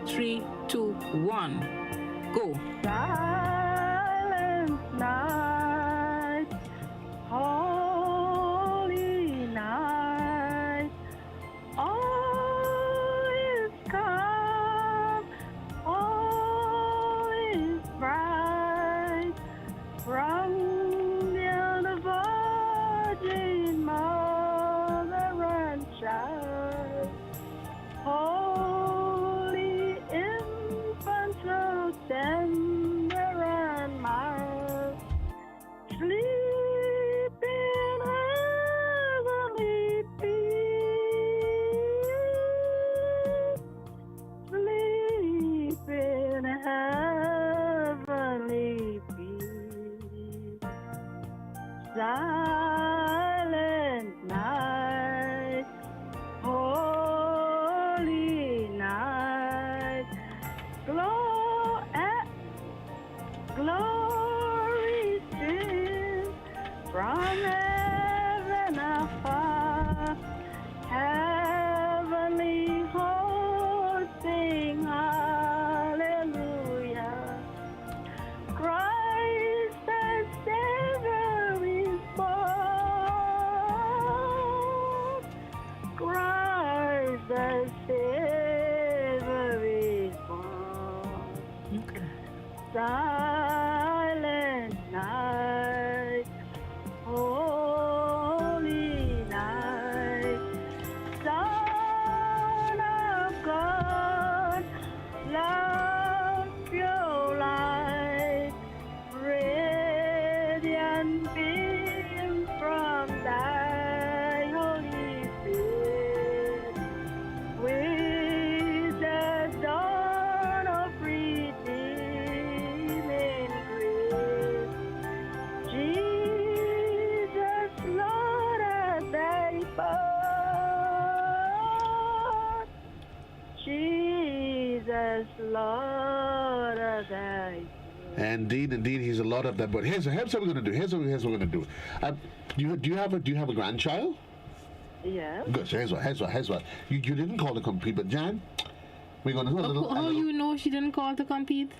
3, 2, 1. Go. Silent night, holy night, all is calm, all is bright, from the Virgin Mother and Child. Holy infant, so tender and mild, sleep in heavenly peace, sleep in heavenly peace. Silent night, holy night, glory sings from heaven afar, heavenly hosts sing hallelujah. Christ the Savior is born, Christ the Savior is born. Silent night, holy night, Son of God, love pure light, radiant beam from thy holy face, with the dawn of redeeming grace. Jesus, Lord, at thy birth. Jesus, Lord, at thy Indeed, he's a lot of that. But here's what we're gonna do. Here's what we're gonna do. Do you have a grandchild? Yeah. Good. So here's what. You didn't call to compete, but Jan, we're gonna do a little. How you know she didn't call to compete?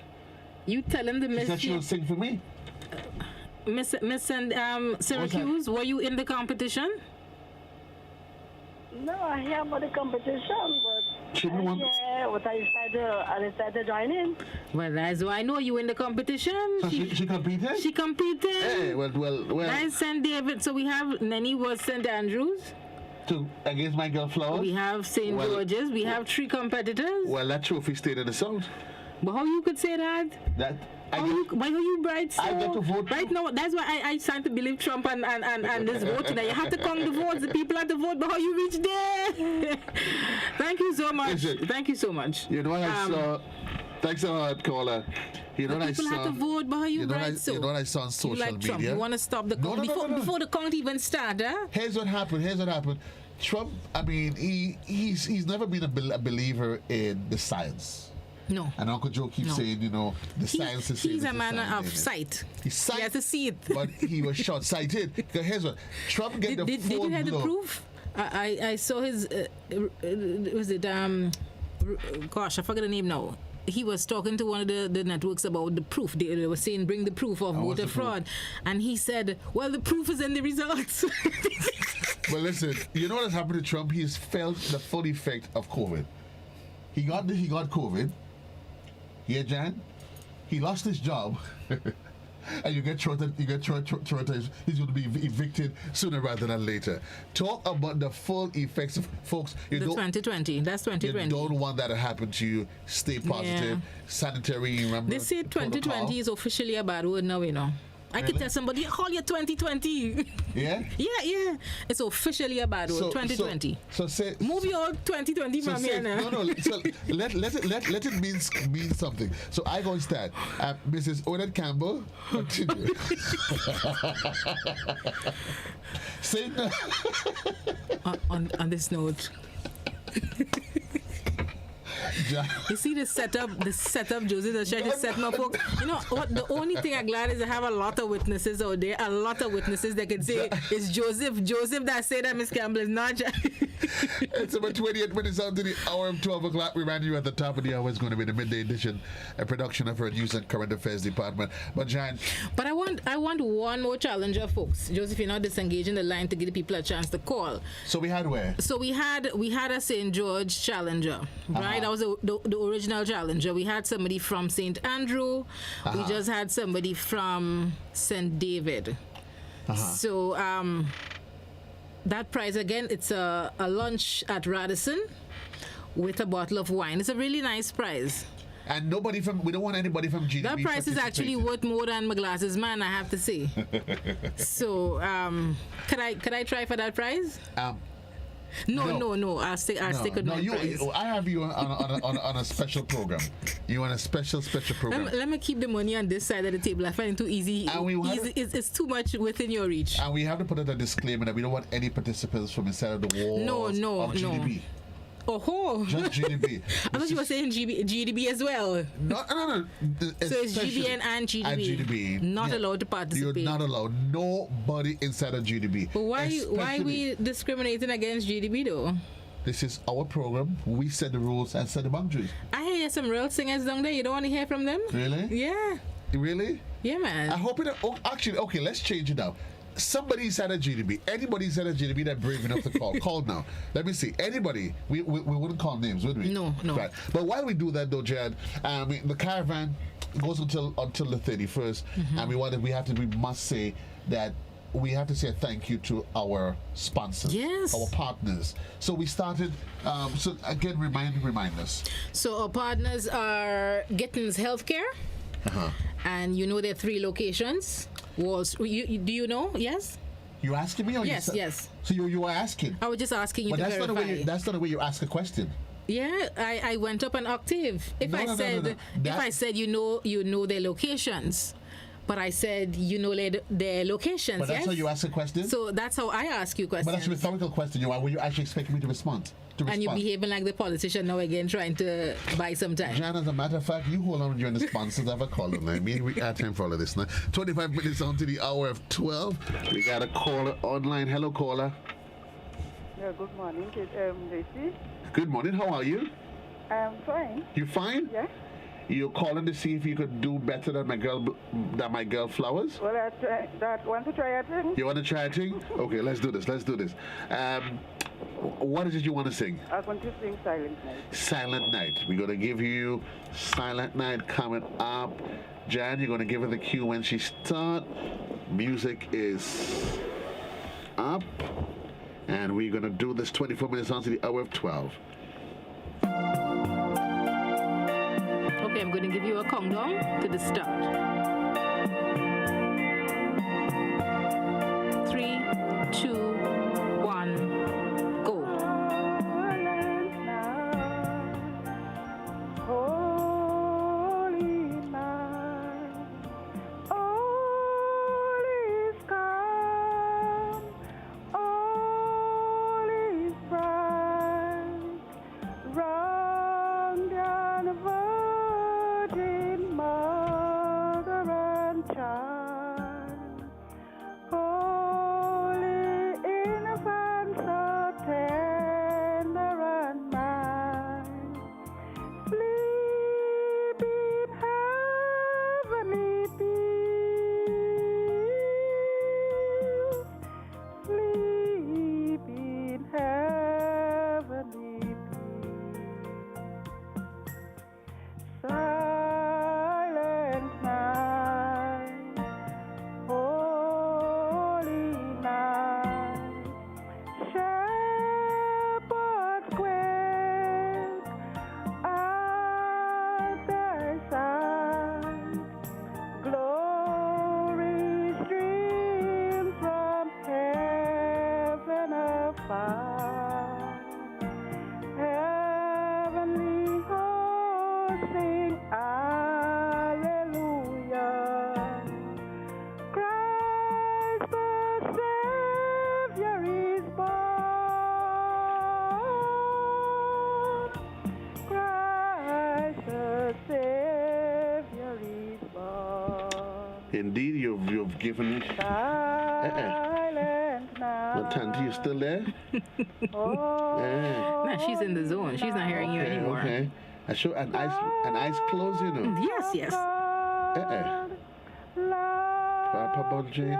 You tell him the She miss. said she will sing for me. Miss Syracuse, were you in the competition? No, I hear about the competition, but She didn't want. Yeah, but I decided to join in. Well, that's why I know you in the competition. So she competed? She competed. Hey, well. Nice St. David. So we have Nenny was St. Andrews. Against my girl Flowers? We have St. George's. We have 3 competitors. Well, that trophy stayed in the South. But how you could say that? Why are you bright? So I get to vote. Right now, that's why I started to believe Trump and this vote. Now you have to count the votes. The people have to vote. But how you reach there? Thank you so much. Thank you so much. You know what I saw? Thanks a lot, caller. You know what I saw? People have to vote. But how you bright? So you know what I saw on social you like media? Trump. You want to stop the count before the count even starts? Huh? Here's what happened. Trump. I mean, he's never been a believer in the science. No. And Uncle Joe keeps saying, you know, the science is saying. He's a man of sight. He has to see it. But he was short-sighted. Because here's what Trump get did you have the proof? I saw his. Was it gosh, I forgot the name now. He was talking to one of the networks about the proof. They were saying, bring the proof of voter fraud. And he said, well, the proof is in the results. Well, listen, you know what has happened to Trump? He's felt the full effect of COVID. He got COVID. Yeah, Jan? He lost his job. And you get thrown. He's going to be evicted sooner rather than later. Talk about the full effects of folks. That's 2020. You don't want that to happen to you. Stay positive. Yeah. Sanitary. Remember. They say 2020 is officially a bad word now. You know. I could tell somebody, call you 2020. Yeah? Yeah. It's officially a bad word, 2020. So say... Move your 2020 from here now. No. So let it mean something. So I go and start. Mrs. Odette Campbell, continue. Say no. On this note... You see the setup, Joseph, the trying to set me up. You know what? The only thing I'm glad is I have a lot of witnesses out there. A lot of witnesses that can say it's Joseph that said that Miss Campbell is not. It's about 28 minutes after the hour of 12 o'clock. We ran you at the top of the hour. It's going to be the midday edition, a production of our News and Current Affairs Department. But Jan, I want one more challenger, folks. Joseph, you're not disengaging the line to give the people a chance to call. So we had where? So we had a St. George challenger, right? That was the original challenger. We had somebody from St. Andrew. We just had somebody from St. David. So that prize again, it's a lunch at Radisson with a bottle of wine. It's a really nice prize. And we don't want anybody from GDB. That price is actually worth more than my glasses, man, I have to say. So, could I try for that prize? No. I'll stick with my prize. I have you on a special program. You on a special program. Let me keep the money on this side of the table. I find it too easy. It's too much within your reach. And we have to put out a disclaimer that we don't want any participants from inside of the walls of GDB. Oh, just GDB. I thought you were saying GDB as well. No. So it's GBN and GDB. Not allowed to participate. You're not allowed. Nobody inside of GDB. But why are we discriminating against GDB though? This is our program. We set the rules and set the boundaries. I hear some real singers down there. You don't want to hear from them? Really? Yeah. Really? Yeah, man. I hope it. Actually, okay. Let's change it now. Somebody inside of GDB, anybody inside of GDB that brave enough to call now. Let me see. Anybody. We wouldn't call names, would we? No. Right. But while we do that though, Jan, the caravan goes until the 31st, and we must say that we have to say thank you to our sponsors, our partners. So we started. So again, remind us. So our partners are Gittins Healthcare, and you know there are 3 locations. Do you know? Yes. You asking me? Or yes. So you were asking. I was just asking you to verify. That's not the way you ask a question. Yeah, I went up an octave. If I said you know their locations. But I said, you know their locations, But that's how you ask a question? So that's how I ask you questions. But that's a rhetorical question. Were you actually expecting me to respond? And you're behaving like the politician now again, trying to buy some time. Jan, as a matter of fact, you hold on during the sponsors. I have a caller line. We got time for all of this now. 25 minutes on to the hour of 12. We got a caller online. Hello, caller. Yeah, good morning, Lacey. Good morning. How are you? I'm fine. You fine? Yeah. you're calling to see if you could do better than my girl Flowers? Well, I want to try a thing. You want to try a thing? Okay, let's do this. What is it you want to sing? I want to sing Silent Night. Silent Night. We're going to give you Silent Night coming up. Jan, you're going to give her the cue when she starts. Music is up. And we're going to do this 24 minutes on to the hour of 12. Okay, I'm going to give you a countdown to the start. 3, 2, 1, go. Holy night, all is calm, all is bright, round and virgin mother and child, holy infant so tender and mild, sleep in heavenly peace, sleep in heavenly peace. Silent night, holy night, shepherds quake at thy side, glory streams from heaven afar, heavenly hosts sing Alleluia. Christ the Savior is born. Christ the Savior is born. Indeed, you've given me. Silent night. Well, Tanti, you still there? No, she's in the zone. She's not hearing you anymore. Okay. I show an eyes closed, you know. Yes. Papa Bonji.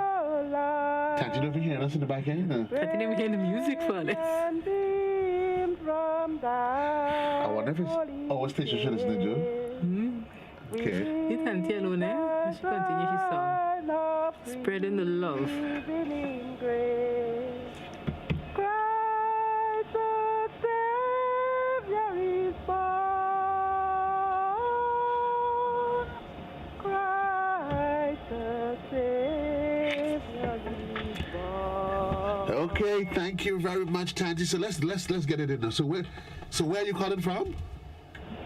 Tanti, don't even hear us in the back end. I didn't even hear the music for this. I wonder if it's what station should listen to. Okay. It's Tanti alone, eh? She continues his song. Spreading the love. Christ the Savior is born. Christ the Savior is born. Okay, thank you very much, Tanti. So let's get it in now. So where are you calling from?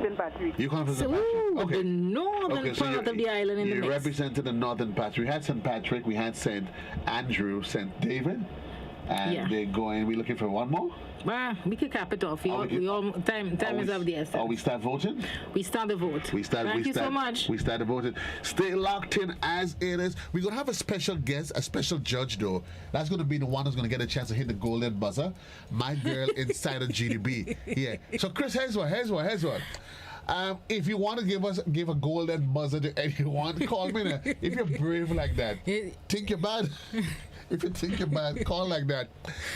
St. Patrick. You calling from St. Patrick? The northern part of the island in the You mix. represented the northern part. We had St. Patrick, we had St. Andrew, St. David, and we're looking for one more. Well, we can cap it off. Time is of the essence. Oh, we start voting? We start the vote. Thank you so much. We started voting. Stay locked in as it is. We're going to have a special guest, a special judge, though. That's going to be the one who's going to get a chance to hit the golden buzzer. My girl inside of GDB. Yeah. So, Chris, here's what. If you want to give a golden buzzer to anyone, call me now. If you're brave like that, think you're bad. If you think you're bad, call like that.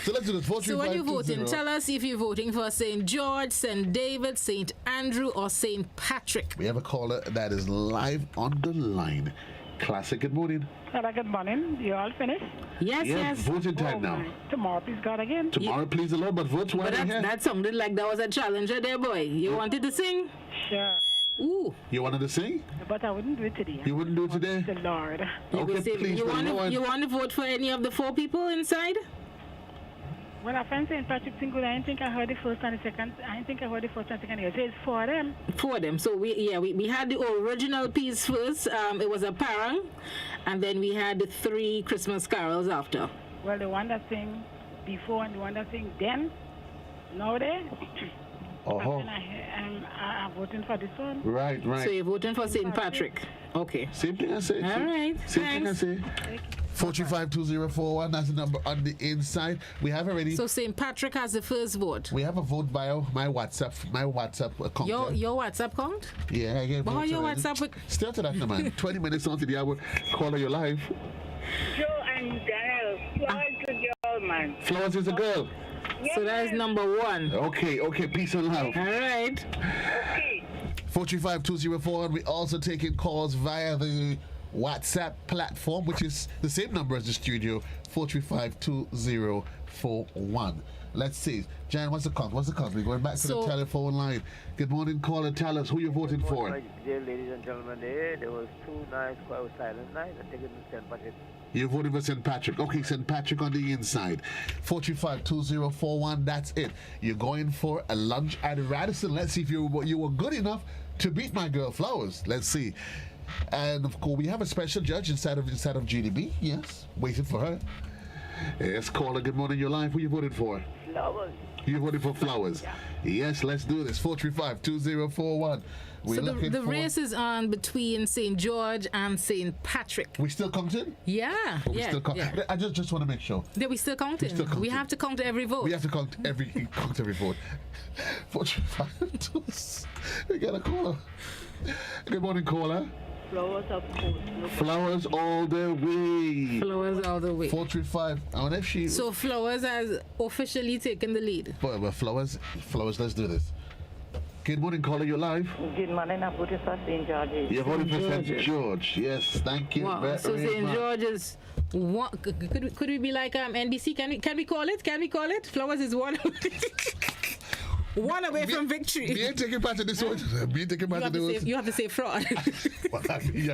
So let's do this. Vote so when you're voting, tell us if you're voting for St. George, St. David, St. Andrew, or St. Patrick. We have a caller that is live on the line. Classic, good morning. Hello, good morning. You all finished? Yes. Voting time now. Tomorrow, please God again. Tomorrow, please the Lord, but vote while you're here. That sounded like that was a challenger there, boy. You wanted to sing? Sure. Ooh. You wanted to sing? But I wouldn't do it today. You wouldn't do it today? The Lord. Okay, please, you want to vote for any of the 4 people inside? Well, I find St. Patrick's sing good. I didn't think I heard the first and the second. I didn't think I heard the first and second. It says 4 of them. 4 of them. So we had the original piece first. It was a parang, and then we had the 3 Christmas carols after. Well, the one that sing before and the one that sing then, nowadays. I'm voting for this one. Right. So you're voting for St. Patrick. Okay. Same thing I say. All right. Same thing I say. 435-2041. That's the number on the inside. We have already. So St. Patrick has the first vote. We have a vote bio. My WhatsApp account. Your WhatsApp count? Yeah, I get. But how your WhatsApp? Still to that, no, man. 20 minutes on to the hour. Caller, your live. Joe and Janelle. Flowers to girl, man. Flowers is a girl. Yes. So that is number one. Okay. Peace and love. All right. Okay. 435-2041. We also taking calls via the WhatsApp platform, which is the same number as the studio, 435-2041. Let's see. Jan, what's the count? We're going back to the telephone line. Good morning, caller. Tell us who you're voting for. Dear ladies and gentlemen, there was 2 nights, quite silent night. I think it's St. Patrick. You're voting for St. Patrick. Okay, St. Patrick on the inside. 435-2041. That's it. You're going for a lunch at Radisson. Let's see if you were good enough to beat my girl Flowers. Let's see. And of course, we have a special judge inside of GDB. Yes, waiting for her. Yes, caller. Good morning. You're live. Who you voted for? Flowers. You voted for Flowers. Yeah. Yes, let's do this. 435-2041. So the race is on between St. George and St. Patrick. We still counting? Yeah. Yeah. I just want to make sure. That we still counting. We have to count every vote. We have to count every vote. 435. We got a caller. Good morning, caller. Flowers, of course. Flowers all the way. Flowers all the way. 435. I wonder if she. So Flowers has officially taken the lead. But Flowers, let's do this. Good morning, caller. You're live. Good morning. I'm voting for St. George's. You're voting for St. George. Yes, thank you. Wow. So St. George's. Could we be like NBC? Can we call it? Flowers is one. One away from victory. Me ain't taking part in this one. You have to say fraud. But I mean,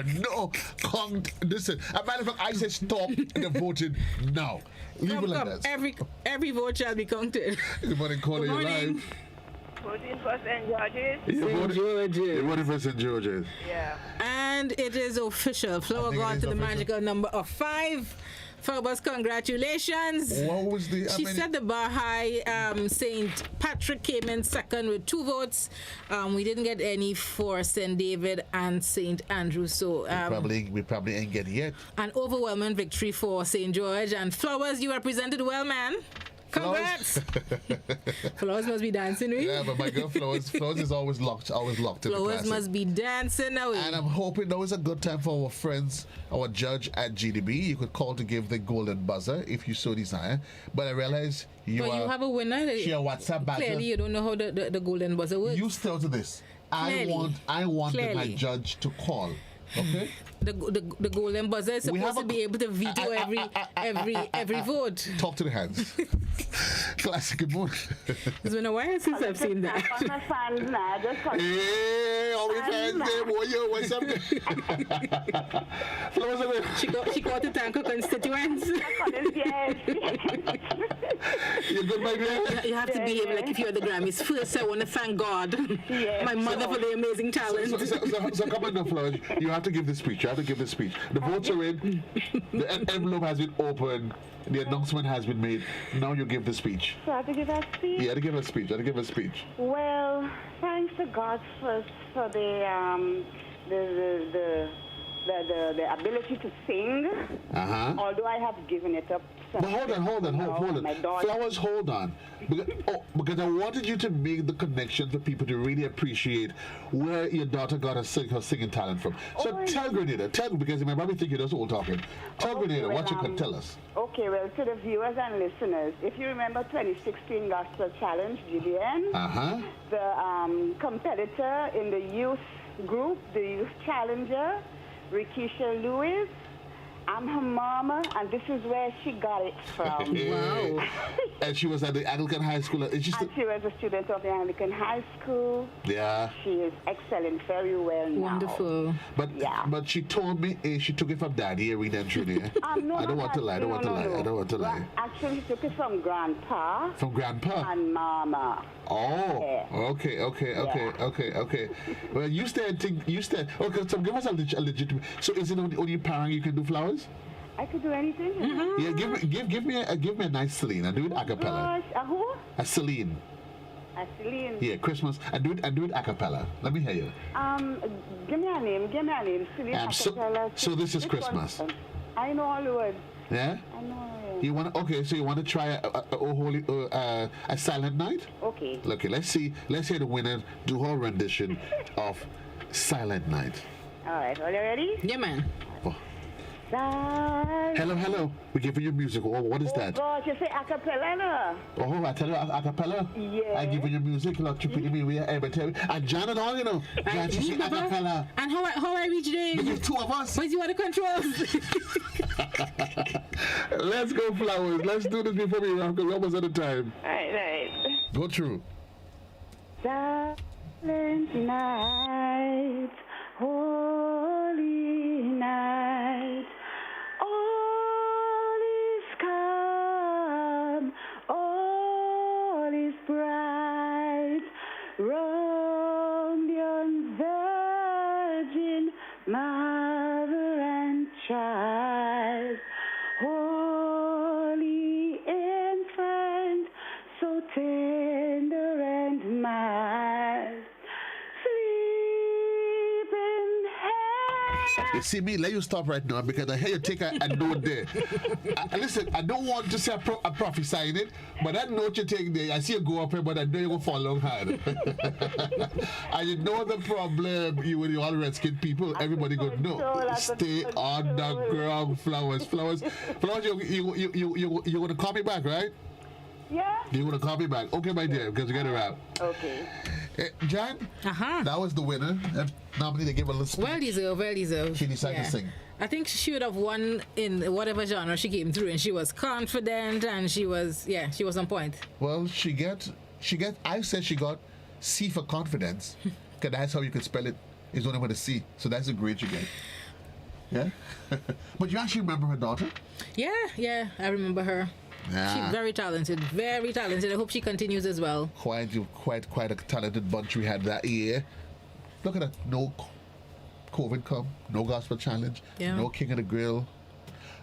listen, as a matter of fact, I say stop the voting now. Leave it like that. Every vote shall be counted. Good morning, caller. You're live. Voting for St. George's. You're voting for St. George's. Yeah. And it is official. Flower got to the magical number of 5. Flowers, congratulations. What was the? She set the bar high. St. Patrick came in second with 2 votes. We didn't get any for St. David and St. Andrew. So we probably ain't getting yet. An overwhelming victory for St. George. And Flowers, you represented well, man. Congrats. Flowers must be dancing, right? Yeah, but my girl Flowers is always locked in the Flowers must be dancing now. And I'm hoping that was a good time for our friends, our judge at GDB. You could call to give the golden buzzer if you so desire. But I realize you have a winner. She a WhatsApp battle. Clearly, you don't know how the golden buzzer works. You still to this. I want my judge to call. Okay. The golden buzzer is supposed to be able to veto every vote. Talk to the hands. Classic. Good morning. It's been a while since I've seen that. Hey, all we fans there, boy, yo, what's up? She got to thank her constituents. You're good, my girl? You have to behave like if you're the Grammys. First, I want to thank God, my mother, for the amazing talent. So come on now, Flowers. You have to give the speech. The votes are in. The envelope has been opened. The announcement has been made. Now you give the speech. So I have to give a speech? Yeah, to give a speech. Well, thanks to God first for the ability to sing. Although I have given it up. But hold on. Flowers, hold on. Because I wanted you to make the connection for people to really appreciate where your daughter got her singing talent from. So tell Grenada, because you might probably think you're just all talking. Tell Grenada what you can tell us. Okay, well, to the viewers and listeners, if you remember 2016 Gospel Challenge, GBN, the competitor in the youth group, the youth challenger, Rikisha Lewis, I'm her mama, and this is where she got it from. Wow. And she was at the Anglican High School. She was a student of the Anglican High School. Yeah. She is excellent, very well now. Wonderful. But she told me she took it from Daddy, Irene and Trudy. No, I don't want to lie. Actually, she took it from Grandpa. From Grandpa? And Mama. Oh, yeah. Okay. Well, you said. Okay, so give us a legitimate. So is it only parent you can do flowers? I could do anything. Yeah, give me a nice Celine and do it a cappella. A who? A Celine. A Celine. Yeah, Christmas and do it a cappella. Let me hear you. Give me a name. Celine. So this is Christmas. I know all the words. Yeah? I know. You want so you want to try a Silent Night? Okay. Okay, let's hear the winner do her rendition of Silent Night. All right, are you ready? Yeah, man. Oh. Silent. Hello. We're giving you music. Oh, what is that? God, you say a cappella, no? Oh, I tell you, a cappella? Yeah. I give you music, look, you put me where everybody. And Jan and all, you know. Jan, she say a cappella. And how I reach there? Because two of us. But you want to control? Let's go, Flowers. Let's do this before we run, because we're almost out of time. Right. Go through. Silent night, holy night, all is calm, all is bright, round yon virgin mother and child, holy infant, so tender and mild, sleep in heaven. You see me, let you stop right now because I hear you take a note there. Listen, I don't want to say a prophesying it, but that note you take there, I see you go up here, but I know you're going to fall long hard. And you know the problem, you with all red-skinned people, everybody go, no, stay on the ground, Flowers, you going to call me back, right? Yeah. You're going to call me back. Okay, my dear, because we got to wrap. Okay. Jan, that was the winner. Normally they give a little speech. Well deserved. She decided to sing. I think she would have won in whatever genre she came through, and she was confident, and she was on point. Well, I said she got C for confidence, because that's how you can spell it, is only with a C. So that's a grade you get. Yeah? But you actually remember her daughter? Yeah, I remember her. Yeah. She's very talented. I hope she continues as well. Quite a talented bunch we had that year. Look at that. No COVID come, no gospel challenge, no King of the Grill.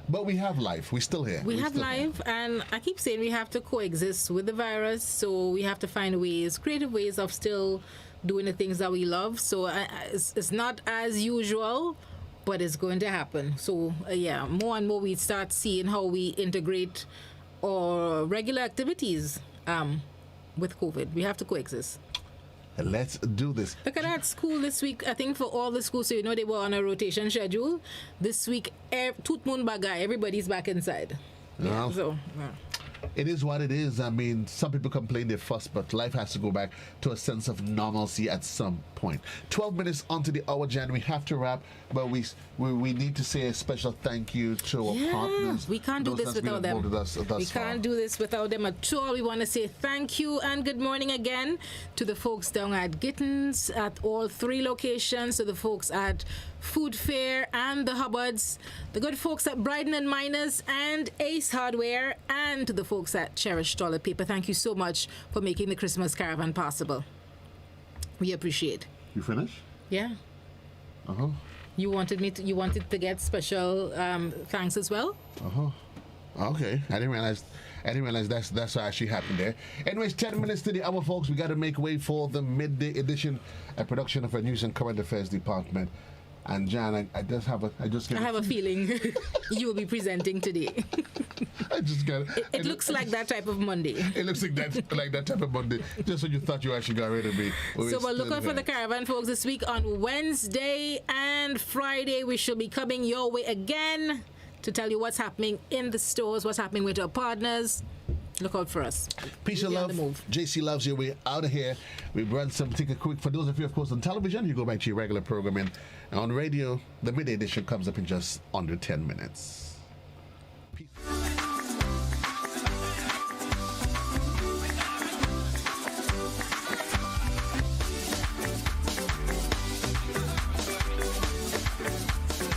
But we have life. We're still here. We have life, and I keep saying we have to coexist with the virus, so we have to find creative ways of still doing the things that we love. So it's not as usual, but it's going to happen. So more and more we start seeing how we integrate or regular activities with COVID. We have to coexist. Let's do this. Look at that school this week. I think for all the schools, so they were on a rotation schedule. This week, Tooth Moon Bagay, everybody's back inside. It is what it is. I mean, some people complain they fuss, but life has to go back to a sense of normalcy at some point. 12 minutes onto the hour, Jan. We have to wrap, but we need to say a special thank you to our partners. We can't do this without them. We can't do this without them at all. We want to say thank you and good morning again to the folks down at Gittins at all 3 locations, to the folks at Food Fair and the Hubbards, the good folks at Bryden and Miners and Ace Hardware, and to the folks at Cherish Toilet Paper. Thank you so much for making the Christmas Caravan possible. We appreciate. You finished? Yeah. You wanted to get special thanks as well? Okay. I didn't realize that's what actually happened there. Anyways, 10 minutes to the hour, folks. We got to make way for the midday edition, a production of our News and Current Affairs Department. And Jan, I have a feeling you will be presenting today. It looks like that type of Monday. It looks like that type of Monday. Just when you thought you actually got rid of me. So we're looking for the Caravan folks this week on Wednesday and Friday. We shall be coming your way again to tell you what's happening in the stores, what's happening with our partners. Look out for us. Peace and love. JC loves you. We're out of here. We run something quick. For those of you, of course, on television, you go back to your regular programming. On radio, the midday edition comes up in just under 10 minutes.